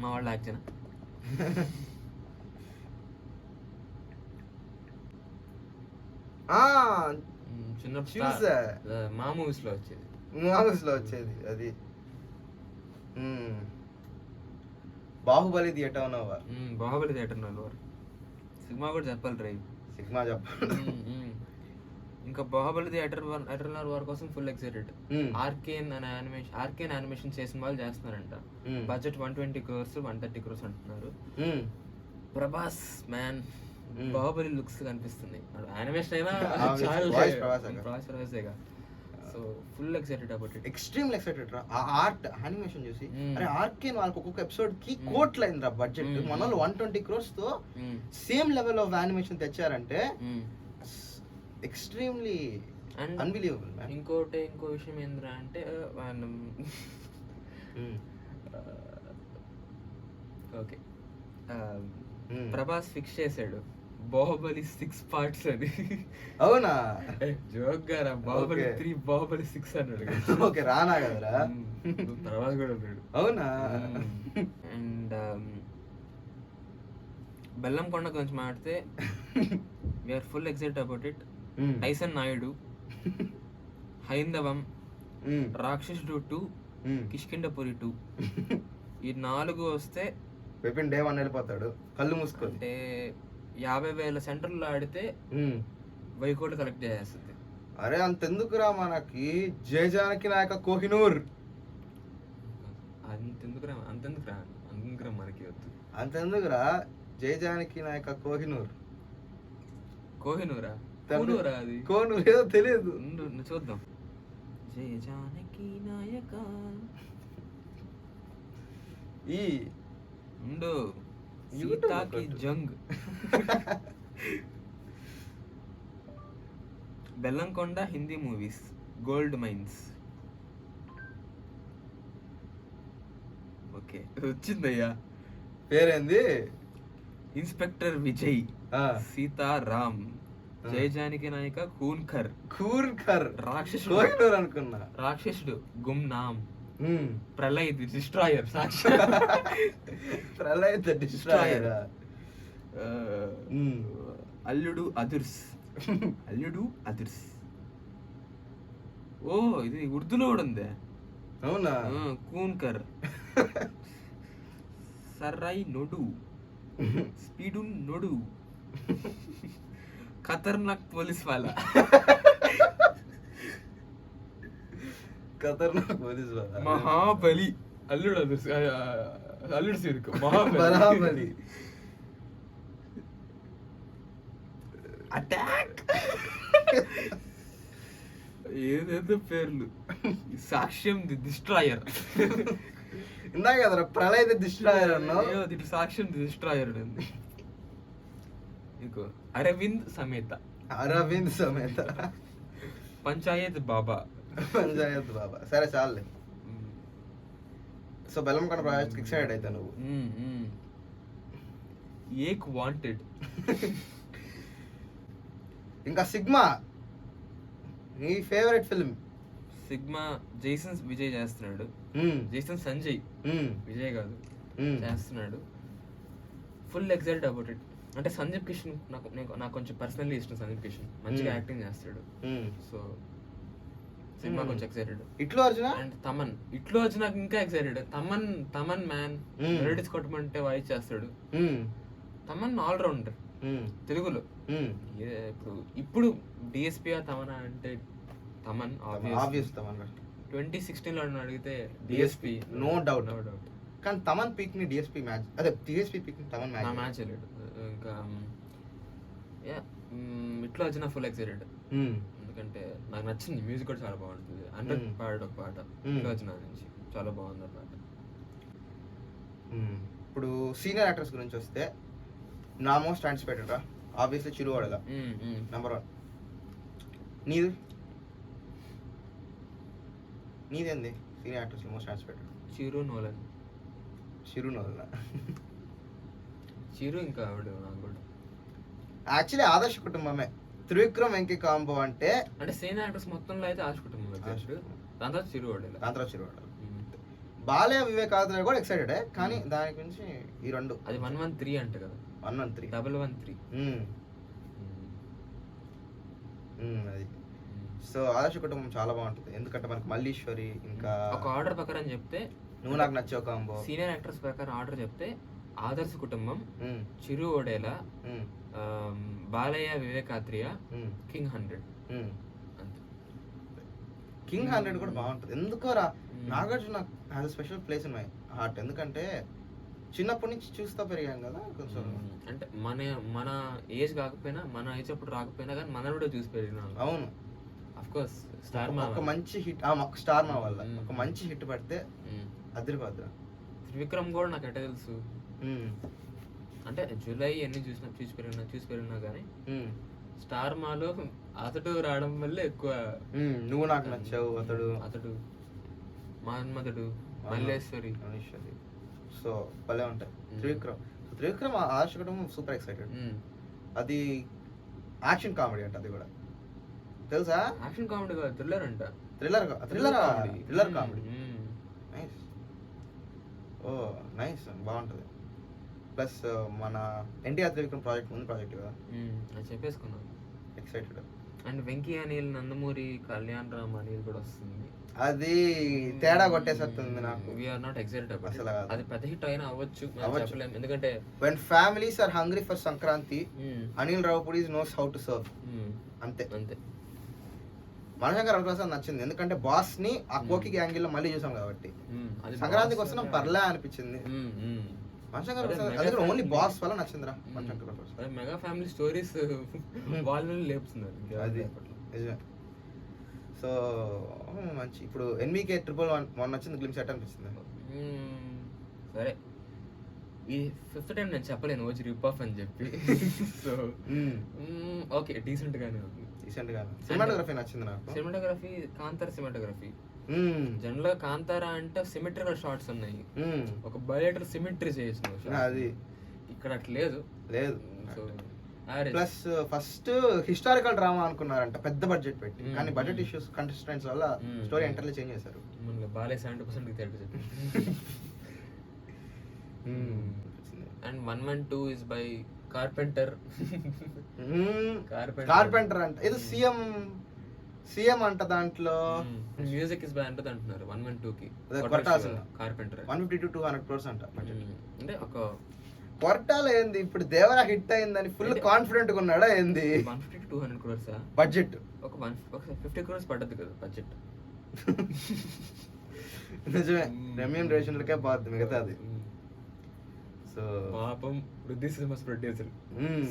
మా వాళ్ళు యాక్షన్ చిన్న మా మూవీస్ లో వచ్చేది అది. బాహుబలి థియేటర్ ఉన్నవారు, బాహుబలి థియేటర్ ఉన్నవారు. సినిమా కూడా చెప్పాలి డ్రైవ్, సినిమా చెప్పాలి. ఇంకా బాహుబలి థియేటర్ వారి కోసం ఫుల్ ఎక్సైటెడ్. ఆర్కేన్ యానిమేషన్ చేసిన వాళ్ళు చేస్తున్నారంట. బడ్జెట్ 120 crores 130 crores అంటున్నారు. ప్రభాస్ మ్యాన్, బాహుబలి లుక్స్ కనిపిస్తుంది. యానిమేషన్ అయినా ప్రభాసేగా. So full excited about it, extremely excited రా. ఆ ఆర్ట్ యానిమేషన్ చూసి, అరే ఆర్కేన్ వాళ్ళకి ఒక్కొక్క ఎపిసోడ్ కి కోట్లు అయింది రా బడ్జెట్. మన వాళ్ళు 120 crores తో సేమ్ లెవెల్ ఆఫ్ యానిమేషన్ తెచ్చారంటే ఎక్స్ట్రీమ్లీ అన్బిలీవబుల్. ఇంకో విషయం ఏంద్రా అంటే ఓకే, ప్రభాస్ ఫిక్స్ చేశాడు బాహుబలి 6 parts అని. అవునా? జోక్ గారా, బాహుబలి 3 బాహుబలి 6 అన్నాడు. ఓకే, రానా కదరా, ప్రభాస్ కూడా ఉన్నాడు. అవునా? అండ్ బెల్లంకొండ గురించి మాట్లాడితే we're full excited about it. Tyson Naidu, Haindavam, Rakshasudu 2, Kishkindhapuri 2, ఈ 4 వస్తే విపిన్ డే 1 వెళ్ళిపోతాడు కళ్ళు మూసుకొని. అంటే 50,000 సెంటర్లో ఆడితే 1000 crores కలెక్ట్ చేసేస్తుంది. అరే అంతెందుకురా, మనకి జయజానకి నాయక కోహినూర్ అంతెందుకురా మనకి వద్దు. అంతెందుకురా, జయజానకి నాయక కోహినూరా అది కోనూరు ఏదో తెలియదు, చూద్దాం. జయ జానకి నాయక ఈ సీతాకి జంగ్. Bellamkonda Hindi movies, Goldmines. Okay, వచ్చిందయ్యా. పేరేంది? ఇన్స్పెక్టర్ విజయ్, సీతారాం, జయ జానకి నాయక ఖూన్ఖర్, రాక్షసుడు అనుకున్నా, Rakshasudu Gumnaam, Pralay the destroyer, Pralay the destroyer, Alludu Adhurs. ఓ ఇది ఉర్దూలో కూడా ఉంది. అవునా? ఖూన్ఖర్, సర్రాయ్ నొడు, స్పీడున్ నొడు, ఖతర్నాక్ పోలీస్ వాళ్ళ. మహాబలి, అల్లుడు సిరుకు మహాబలి, అటాక్, ఏదేదో పేర్లు. సాక్ష్యం ది డిస్ట్రాయర్. ఇందాక కదరా ప్రళయ్ ది డిస్ట్రాయర్ అన్నావు. సాక్ష్యం ది డిస్ట్రాయర్. ఇంకో అరవింద్ సమేత, అరవింద్ సమేత, పంచాయత్ బాబా. పంచాయత్ బాబా. సరే చాలులే. సో బెల్లంకొండ ప్రాజెక్ట్ ఎక్సైటెడ్ అయితే నువ్వు. ఏక్ వాంటెడ్. ఇంకా సిగ్మా, నీ favourite film. Sigma Jason Vijay చేస్తున్నాడు. జైసన్ సంజయ్, విజయ్ కాదు, చేస్తున్నాడు. Full excited about it. అంటే సందీప్ కిషన్ నాకు కొంచెం పర్సనల్లీ ఇష్టం. సందీప్ కిషన్ మంచిగా యాక్టింగ్ చేస్తాడు. సో సినిమా కొంచెం ఎక్సైటెడ్. ఇట్లు అర్జున అండ్ తమన్, ఇట్లు వచ్చి నాకు ఇంకా ఎక్సైటెడ్. తమన్ మ్యాన్ మెలోడీస్ కొట్టమంటే వాయిస్ చేస్తాడు. తమన్ ఆల్రౌండర్ తెలుగులో. ఇప్పుడు డిఎస్పీ తమన్ అంటే తమన్ ఆబ్వియస్. తమన్ 2016 లో అడిగితే డిఎస్పీ నో డౌట్. కానీ తమన్ పీక్ ని డిఎస్పీ మ్యాచ్, అదే డిఎస్పీ పీక్ ని తమన్ మ్యాచ్ మ్యాచ్ వెళ్ళాడు. ఇంకా ఇట్లా వచ్చిన ఫుల్ ఎక్సైటెడ్. ఎందుకంటే నాకు నచ్చింది, మ్యూజిక్ కూడా చాలా బాగుంటుంది. అంటే పాడాడు ఒక పాట ఇట్లా వచ్చిన నుంచి, చాలా బాగుంది ఆ పాట. ఇప్పుడు సీనియర్ యాక్టర్స్ గురించి వస్తే నా మోస్ట్ యాంటిసిపేటెడ్ రా ఆబ్వియస్లీ చిరువాడల నెంబర్ 1. నీదేంది senior actors most anticipated? Chiru Nolan. Chiru ఇంకా ఆవిడ నాకు కూడా యాక్చువల్లీ ఆదర్శ కుటుంబమే. త్రివిక్రమ్ వెంకీ కాంబో అంటే సీనియర్ యాక్టర్స్ మొత్తంలో అయితే ఆదర్శ కుటుంబం. దాని తర్వాత చిరువాడల. బాలయ్య వివేక్ ఆత్రేయ కూడా ఎక్సైటెడ్, కానీ దాని గురించి ఈ రెండు. అది 113 అంట కదా, 113 113. అది. సో ఆదర్శ కుటుంబం చాలా బాగుంటుంది, ఎందుకంటే మనకి మల్లీశ్వరి, ఇంకా ఒక ఆర్డర్ ప్రకారం చెప్తే నువ్వు నాకు నచ్చే కాంబో. సీనియర్ యాక్టర్స్ ప్రకారం ఆర్డర్ చెప్తే ఆదర్శ కుటుంబం, చిరు ఓడేలా, బాలయ్య వివేకాత్రియ, కింగ్ 100. కింగ్ 100 కూడా బాగుంటుంది. ఎందుకోరా Nagarjuna has a special place in my heart. ఎందుకంటే చిన్నప్పటి నుంచి చూస్తా పెరిగాం కదా కొంచెం. అంటే మన ఏజ్ కాకపోయినా, మన ఏజ్ అప్పుడు రాకపోయినా కానీ మన కూడా చూసి పెరిగినాం. అవును, అఫ్ కోర్స్. స్టార్ ఒక మంచి హిట్, స్టార్ మా వల్ల ఒక మంచి హిట్ పడితే అదిరిపోద్దు. త్రివిక్రమ్ కూడా నాకు ఎట్ట తెలుసు అంటే జూలై ఎన్ని చూసి పెరిగినా కానీ స్టార్ మాలో అతడు రావడం వల్ల ఎక్కువ. నువ్వు నాకు నచ్చావు, అతడు మన్మధుడు, మల్లేశ్వరి. సో భలే ఉంటాయి. త్రివిక్రమ్ ఆదర్శ కుటుంబం సూపర్ ఎక్సైటెడ్. అది యాక్షన్ కామెడీ అంట, అది కూడా తెలుసా? యాక్షన్ కామెడీ కాదు, థ్రిల్లర్ అంట. Thriller comedy. నైస్. ఓ నైస్, బాగుంటుంది. ప్లస్ మన ఎన్టీఆర్ త్రివిక్రమ్ ప్రాజెక్ట్ ముందు ప్రాజెక్ట్ కదా, అది చెప్పేసుకున్నాను. ఎక్సైటెడ్. అండ్ వెంకీ అనిల్, నందమూరి కళ్యాణ్ రామ్ అనిల్ కూడా వస్తుంది. అది తేడా కొట్టేసస్తుంది నాకు. వీఆర్ నాట్ ఎక్సైటెడ్ అబౌట్ అసలు. అది పెద్ద హిట్ అయినా అవ్వచ్చు, చెప్పలేము. ఎందుకంటే when families are hungry for Sankranti, Anil Ravipudi knows how to serve. అంతే. మనశంకర్ ప్రసాద్ నచ్చింది, ఎందుకంటే బాస్ ని ఆ కోకి యాంగిల్ లో మళ్ళీ చూసాం కాబట్టి. సంక్రాంతికి వస్తున్నాం పర్లే అనిపించింది. మనశంకర్ ప్రసాద్ అది ఓన్లీ బాస్ వల్ల నచ్చిందిరా. మనశంకర్ ప్రసాద్ మెగా ఫ్యామిలీ స్టోరీస్ వాళ్ళని లేపుతున్నారు. అది నిజమే. సో మంచి. ఇప్పుడు ఎన్వికే 111 మొన్న వచ్చింది, గ్లిమ్స్ ఎట్ అనిపిస్తుంది. సరే, ఈ 5th టైం నేను చెప్పలేను వచ్చి రిప్ ఆఫ్ అని చెప్పి. సో ఓకే, డీసెంట్ గానే ఉంది. సినిమాటోగ్రఫీ నచ్చింది నాకు. Cinematography, Kantara cinematography. జనరల్ గా కాంతార అంటే సిమెట్రికల్ షాట్స్ ఉన్నాయి, ఒక బయోటర్ సిమెట్రీ చేసిన. అది ఇక్కడ అట్లా లేదు. So plus first historical drama అనుకున్నారంట పెద్ద బడ్జెట్ పెట్టి, కానీ బడ్జెట్ ఇష్యూస్ కంటెస్టెంట్స్ వల్ల స్టోరీ ఎంటర్లీ చేంజ్ చేశారు. బాలే 70% theatre. And 112 is by Carpenter. అంట ఏదో సీఎం అంట. దాంట్లో మ్యూజిక్ ఇస్ బై అంటే అంటున్నారు 112 కి. కార్పెంటర్ 150 to 200 crores అంట. అంటే ఒక కొరటాల ఏంది ఇప్పుడు దేవరా హిట్ అయిందని ఫుల్ కాన్ఫిడెంట్ గా ఉన్నాడా ఏంది? 150 to 200 crores బడ్జెట్. ఒక 50 crores పడ్డది కదా బడ్జెట్. నిజమే, రెమ్యూనరేషన్లకే పోద్ది మిగతాది. సో పాపం వృద్ధి సినిమాస్ ప్రొడ్యూసర్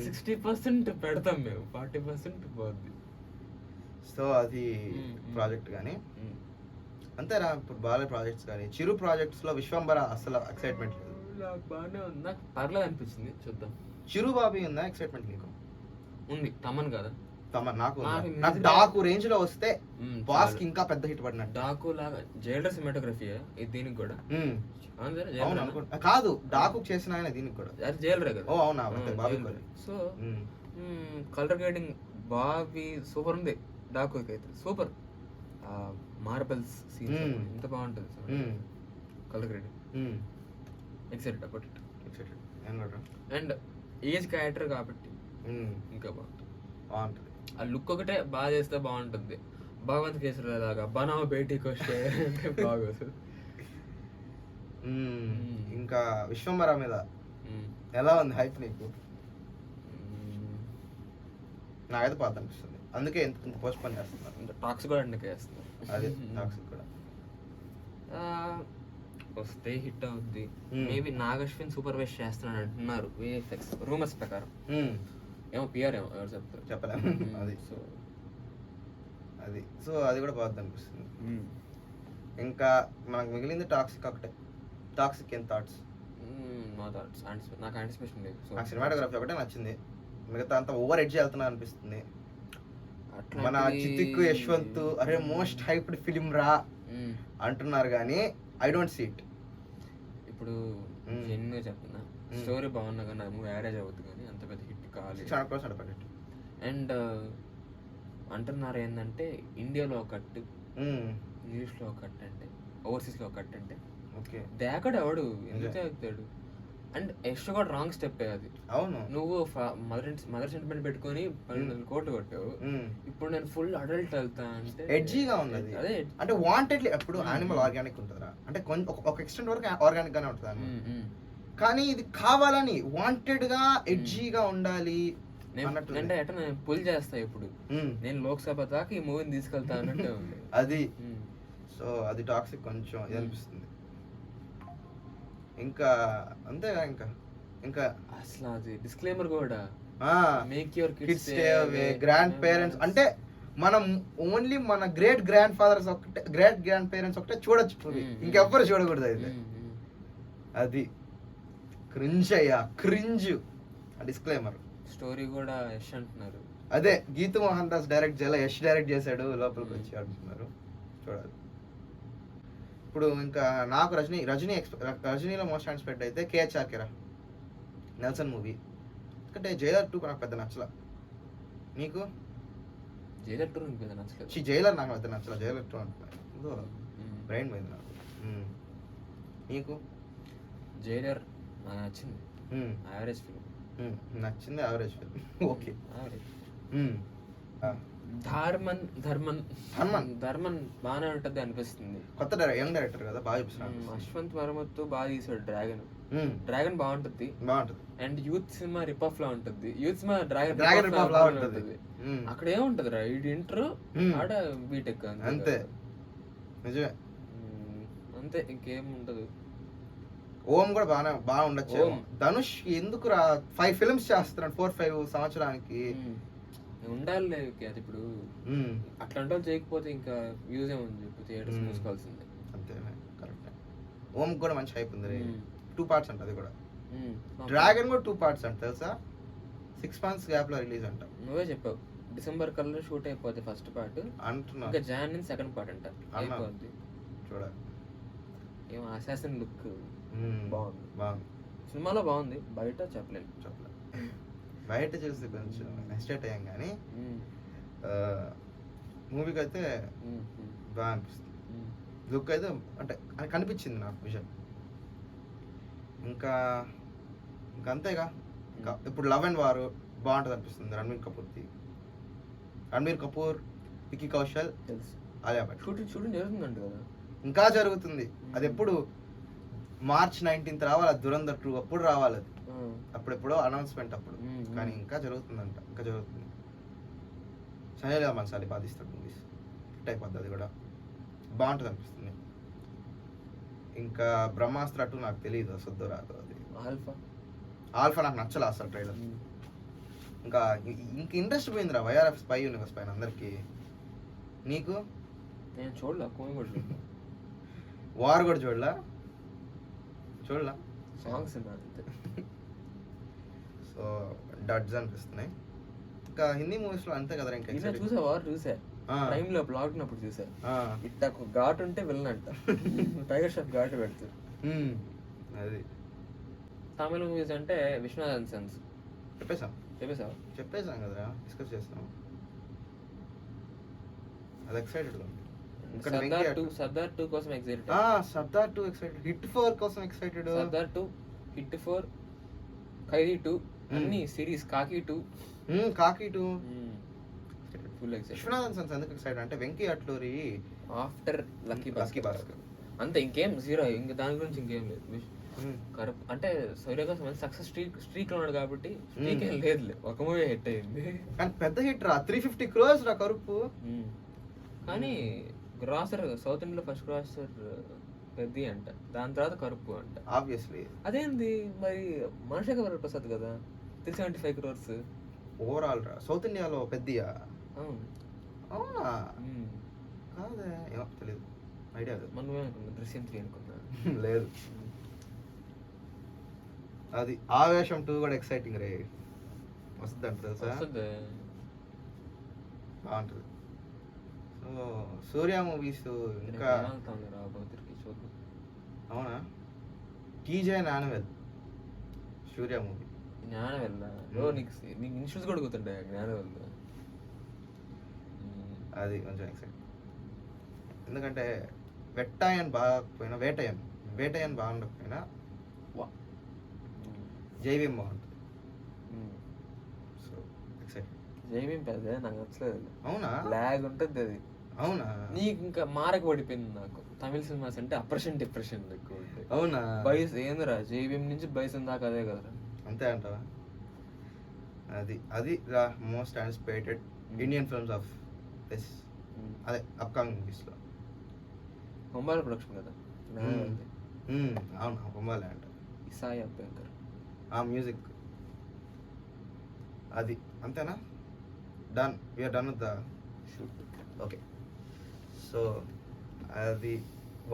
60% పెడతాం మేము, 40% పోద్ది. సో అది ప్రాజెక్ట్ కానీ అంతేరా. ఇప్పుడు బాలయ్య ప్రాజెక్ట్స్ కానీ, చిరు ప్రాజెక్ట్స్ లో విశ్వంబర అసలు ఎక్సైట్మెంట్ లేదు. నాకు బాగానే ఉంది, నాకు పర్లేదు అనిపించింది. చూద్దాం. చిరు బాబీ ఉందా ఎక్సైట్మెంట్ నీకు? ఉంది తమన్ కదా. నాకు నాకు నాకు music- డాకు రేంజ్ లో వస్తే బాస్ చాలు. కి ఇంకా పెద్ద హిట్ పడినట్టు. డాకు లాగా జైలర్ సినిమాటోగ్రఫీ ఇది దీనికి కూడా అవును కదా, అవును జైలర్ అనుకుంటా. కాదు డాకు చేసిన ఆయన దీనికి కూడా. అది జైలరే కదా. ఓ అవునా, అయితే Bobby Kolli. So colour grading Bobby super ఉంది. డాకు అయితే సూపర్. మార్బల్స్ సీన్ ఎంత బాగుంటుంది colour grading. Excited about it. And age character కాబట్టి ఇంకా బాగుంటుంది. బాగుంటుంది. ఆ లుక్ ఒకటే బాగా చేస్తే బాగుంటుంది. భగవంత్ కేసరి లాగా బనావ్ బేటీకి వస్తే బాగోదు. ఇంకా విశ్వంబర మీద ఎలా ఉంది హైప్ నీకు? నాకైతే పాత అనిపిస్తుంది, అందుకే ఇంత పోస్ట్ పోన్ చేస్తున్నారు. టాక్స్ కూడా అందుకే చేస్తున్నారు. అదే టాక్సిక్ కూడా వస్తే హిట్ అవుద్ది. మేబీ నాగశ్విన్ సూపర్వైజ్ చేస్తున్నాడు అంటున్నారు విఎఫ్ఎక్స్ రూమర్స్ ప్రకారం. ఏమో పిఆర్ ఏమో ఎవరు చెప్తారు చెప్పలేము. అది సో అది కూడా బాగుంది అనిపిస్తుంది. ఇంకా మనకు మిగిలింది టాక్సిక్ ఒకటే. టాక్సిక్ ఏం థాట్స్? No thoughts. నాకు యాంటిసిపేషన్ లేదు. నాకు సినిమాటోగ్రఫీ ఒకటే నచ్చింది, మిగతా అంతా ఓవర్ ఎడ్జ్ వెళ్తున్నా అనిపిస్తుంది. మన చితిక్ యశ్వంత్ అరే మోస్ట్ హైప్డ్ ఫిలిం రా అంటున్నారు కానీ ఐ డోంట్ సీ ఇట్. ఇప్పుడు జెన్యున్గా చెప్తున్నా, స్టోరీ బాగున్నా కానీ మూవీ యావరేజ్ అవుతుంది కానీ అంత పెద్ద హిట్ కాలేదు. 100% పడేది. అండ్ అంటున్నారు ఏంటంటే ఇండియాలో ఒక కట్, ఇంగ్లీష్లో ఒక కట్ అంటే, ఓవర్సీస్లో ఒక కట్ అంటే ఓకే దేకడు ఎవడు ఎందుకు దేకుతాడు. అండ్ యశ్ కూడా రాంగ్ స్టెప్ అది. అవును, నువ్వు మదర్ సెంటిమెంట్ పెట్టుకొని 12 కోట్లు కొట్టావు. ఇప్పుడు నేను ఫుల్ అడల్ట్ వెళ్తా అంటే ఎడ్జీగా ఉన్నది. అదే అంటే వాంటెడ్లీ ఎప్పుడు యానిమల్ ఆర్గానిక్ ఉంటుందా అంటే కొంచెం ఒక ఎక్స్టెంట్ వరకు ఆర్గానిక్ గానే ఉంటుంది, కానీ ఇది కావాలని వాంటెడ్ గా ఎడ్జీగా ఉండాలి అన్నట్టు. అంటే ఎట్లా నేను పుల్ చేస్తా ఇప్పుడు నేను లోక్సభ దాకా ఈ మూవీని తీసుకెళ్తా అన్నట్టే ఉంది అది. సో అది టాక్సిక్ కొంచెం ఇది అనిపిస్తుంది. ఇంకా అంతేగా ఇంకా ఇంకా అసలు అది డిస్క్లైమర్ కూడా make your kids stay away grand parents అంటే మనం ఓన్లీ మన గ్రేట్ గ్రాండ్ ఫాదర్స్ ఒకటే, గ్రేట్ గ్రాండ్ పేరెంట్స్ ఒకటే చూడొచ్చు, ఇంకెవ్వరు చూడకూడదు అయితే. అది క్రింజ్ అయ్యా, క్రింజ్ డిస్క్లైమర్. స్టోరీ కూడా యశ్ అంటున్నారు. అదే గీతు మోహన్ దాస్ డైరెక్ట్ చేయాలి, యశ్ డైరెక్ట్ చేశాడు, లోపలికి వచ్చి అంటున్నారు. చూడాలి. ఇప్పుడు ఇంకా నాకు రజనీలో మోస్ట్ ఎక్స్పెక్ట్ అయితే కేహెచ్ఆర్కేరా నెల్సన్ మూవీ. ఎందుకంటే జైలర్ 2 నాకు పెద్ద నచ్చల. నీకు? జైలర్ 2 నాకు పెద్ద నచ్చలేదు. జైలర్ నాకు పెద్ద నచ్చల, జైలర్ 2 అంటున్నాను, బ్రెయిన్ పోయింది నాకు. నీకు? జైలర్ నాకు నచ్చింది, యావరేజ్ ఫిల్మ్. నచ్చింది average film. Okay average. Dharman బాగానే ఉంటది అనిపిస్తుంది. కొత్త యంగ్ డైరెక్టర్ కదా, బాగా చూపిస్తున్నాడు. అశ్వంత్ వర్మత్ బాగా తీసాడు. డ్రాగన్ బాగుంటది. అండ్ యూత్ సినిమా రిపఫ్ లా ఉంటది. యూత్ సినిమా డ్రాగన్ రిపఫ్ లా ఉంటది. అక్కడ ఏముంటది రా, ఇది ఇంటర్ ఆడ బీటెక్ అంతే. నిజమే, అంతే, ఇంకేం ఉండదు. ఓం కూడా బాగా ఉండొచ్చు. ధనుష్ ఎందుకు 5 ఫిల్మ్స్ చేస్తున్నాడు 4-5 సంవత్సరానికి. ఉండాలి అది. ఇప్పుడు అట్లాంటి వాళ్ళు చేయకపోతే ఇంకా యూజ్ ఏముంది, థియేటర్స్ మూసుకోవాల్సిందే. అంతే, కరెక్ట్. ఓం కూడా మంచి హైప్ ఉంది. 2 పార్ట్స్ అంట అది కూడా. డ్రాగన్ కూడా 2 పార్ట్స్ అంట తెలుసా, 6 months గ్యాప్ లో రిలీజ్ అంట. నువ్వే చెప్పావు డిసెంబర్ కల్లా షూట్ అయిపోద్ది ఫస్ట్ పార్ట్ అంటున్నా, ఇంకా జాన్ నుంచి సెకండ్ పార్ట్ అంట అయిపోద్ది. చూడాలి. ఏం అసాసిన్ లుక్ బాగుంది. సినిమాలో బాగుంది, బయట చెప్పలేదు. బయట చూస్తే కొంచెం ఎస్టేట్ అయ్యాం కానీ మూవీకి అయితే బాగా అనిపిస్తుంది. లుక్ అయితే అంటే కనిపించింది నాకు విజన్. ఇంకా అంతేగా. ఇప్పుడు లవ్ అండ్ వార్ బాగుంటుంది అనిపిస్తుంది. రణబీర్ కపూర్, విక్కీ కౌశల్, ఆలియా భట్ షూటింగ్ జరుగుతుందంట కదా. ఇంకా జరుగుతుంది. అది ఎప్పుడు March 19th రావాలి, దురంధర్ 2 అప్పుడు రావాలి. అది అప్పుడెప్పుడో అనౌన్స్మెంట్ అప్పుడు, కానీ ఇంకా జరుగుతుందంట. ఇంకా జరుగుతుంది. సనీ లీలా బన్సాలి బాధిస్తాడు మూవీస్, హిట్ అయిపోద్ది. అది కూడా బాగుంటుంది అనిపిస్తుంది. ఇంకా బ్రహ్మాస్త్ర 2 నాకు తెలియదు సొద్దు రాదు. అది ఆల్ఫా నాకు నచ్చలే అసలు ట్రైలర్. ఇంకా ఇంట్రెస్ట్ పోయిందిరా వైఆర్ఎఫ్ స్పై యూనివర్స్ పైన అందరికి. నీకు? నేను చూడలా, వార్ కూడా చూడలా సాంగ్స్. సో డడ్స్ అనిపిస్తున్నాయి. ఇంకా హిందీ మూవీస్ లో అంతే కదా ఇంకా ఇలా చూసా వారు చూసా ప్రైమ్ లో బ్లాగ్ ఉన్నప్పుడు చూసా ఇట్లా ఒక ఘాట్ ఉంటే వెళ్ళను అంట టైగర్ షాప్ ఘాట్ పెడతారు. అది తమిళ మూవీస్ అంటే విశ్వనాథన్ సన్స్ చెప్పేసాం కదరా, డిస్కస్ చేస్తాం. అది ఎక్సైటెడ్ సర్దార్ 2 కోసం ఎక్సైటెడ్. సర్దార్ 2 ఎక్సైటెడ్, హిట్ 4 కోసం ఎక్సైటెడ్. సర్దార్ 2, హిట్ 4, ఖైదీ 2 అన్ని సిరీస్, కాకి 2 ఫుల్ ఎక్సైటెడ్. విశ్వనాథన్ సన్స్ ఎందుకు ఎక్సైటెడ్ అంటే వెంకీ అట్లూరి ఆఫ్టర్ లక్కీ భాస్కర్ అంతే, ఇంకేం జీరో, ఇంక దాని గురించి ఇంకేం లేదు. కరప్ట్ అంటే సూర్యకాంత్ మంచి సక్సెస్ స్ట్రీక్ లో ఉన్నాడు కాబట్టి స్ట్రీక్ ఏం లేదు, ఒక మూవీ హిట్ అయింది కానీ పెద్ద హిట్ రా, 350 crores రా కరుపు. కానీ గ్రాసర్ సౌత్ ఇండియాలో ఫస్ట్ గ్రాసర్ పెద్ద అంట, దాని తర్వాత కరుపు అంట. ఆబ్వియస్లీ అదేంది మరి, మనశేఖర్ ప్రసాద్ కదా 375 crores ఓవరాల్ రా సౌత్ ఇండియాలో పెద్దయా? అవునా? కాదే, ఏమో తెలియదు, ఐడియా లేదు. మనమే అనుకున్నా దృశ్యం 3 అనుకున్నా. లేదు, అది ఆవేశం 2 కూడా ఎక్సైటింగ్ రే, వస్తుంది అంట తెలుసా, బాగుంటుంది. సో సూర్య మూవీస్ ఇంకా అవునా? టీజే నానవెల్ సూర్య మూవీ. జ్ఞానవెల్ నీకు ఇన్స్టిట్యూట్స్ కూడా గుర్తుంటాయి జ్ఞానవెల్. అది కొంచెం ఎక్సైట్, ఎందుకంటే వేటయన్ బాగపోయినా వేటయన్ బాగుండకపోయినా జైవీం బాగుంటుంది. So excite. జైవీం పెద్ద నాకు నచ్చలేదు. అవునా? లాగ్ ఉంటుంది అది. అవునా? నీకు ఇంకా మారక పడిపోయింది నాకు తమిళ సినిమాస్ అంటే అప్రెషన్ డిప్రెషన్ ఎక్కువ ఉంటాయి. అవునా? బైస్ ఏందిరా జైవీం నుంచి బైసన్ దాకా అదే కదరా. అంతే అంటావా? అది రా most anticipated Indian films of this, అదే అప్కమింగ్ మూవీస్ లో. బొంబాల ప్రొడక్షన్ కదా. అవును, బొంబాలే అంట. ఇసాయి అభ్యంకర్ ఆ మ్యూజిక్ అది. అంతేనా? Done, we're done with the shoot. Okay, so అది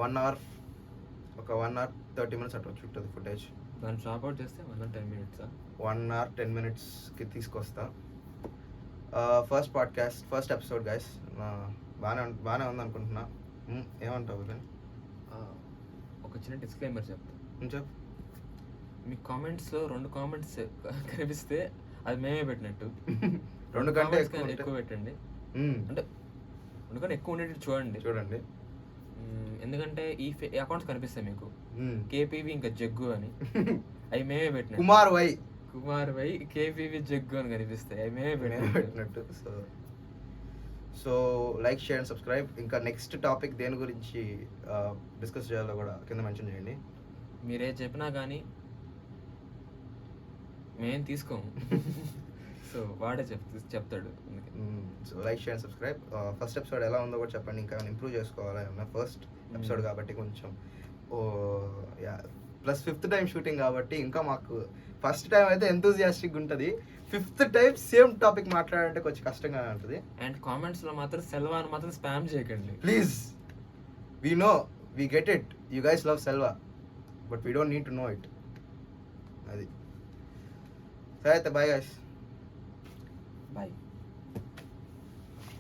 1 hour 30 minutes అట్లా చుట్టది ఫుటేజ్. దాన్ని షాప్ అవుట్ చేస్తే 1 hour 10 minutes 1 hour 10 minutesకి తీసుకొస్తా. First podcast, first episode guys. బాగానే ఉంది అనుకుంటున్నా. ఏమంటావు విపిన్? ఒక చిన్న డిస్క్లైమర్ చెప్తా. చెప్పు. మీ కామెంట్స్లో 2 కామెంట్స్ కనిపిస్తే అది మేమే పెట్టినట్టు. 2 కంటే ఎక్కువ పెట్టండి, అంటే 2 కన్నా ఎక్కువ ఉండేది చూడండి. ఎందుకంటే ఈ అకౌంట్స్ కనిపిస్తాయి మీకు, కేపీవి ఇంకా జగ్గు అని, అవి మేమే పెట్టినట్టు. కుమార్ వై కేపీవి జగ్గు అని కనిపిస్తాయి, అవి మేమే పెట్టినట్టు. So like, share and subscribe. ఇంకా నెక్స్ట్ టాపిక్ దేని గురించి డిస్కస్ చేయాలో కూడా కింద మెన్షన్ చేయండి. మీరే చెప్పినా కానీ మేము తీసుకోము. సో వాడే చెప్తాడు. So like, share and subscribe. First episode ఎలా ఉందో కూడా చెప్పండి, ఇంకా ఇంప్రూవ్ చేసుకోవాలి. ఫస్ట్ ఎపిసోడ్ కాబట్టి కొంచెం ప్లస్ 5th టైం షూటింగ్ కాబట్టి ఇంకా మాకు ఫస్ట్ టైం అయితే ఎంతూజియాస్టిక్ ఉంటుంది, 5th టైం సేమ్ టాపిక్ మాట్లాడాలంటే కొంచెం కష్టంగా ఉంటుంది. అండ్ కామెంట్స్లో మాత్రం సెల్వా అని మాత్రం స్పామ్ చేయకండి please. We know, we get it, you guys love Selva, but we don't need to know it. అది సరే అయితే, బాయ్ గైస్. బాయ్.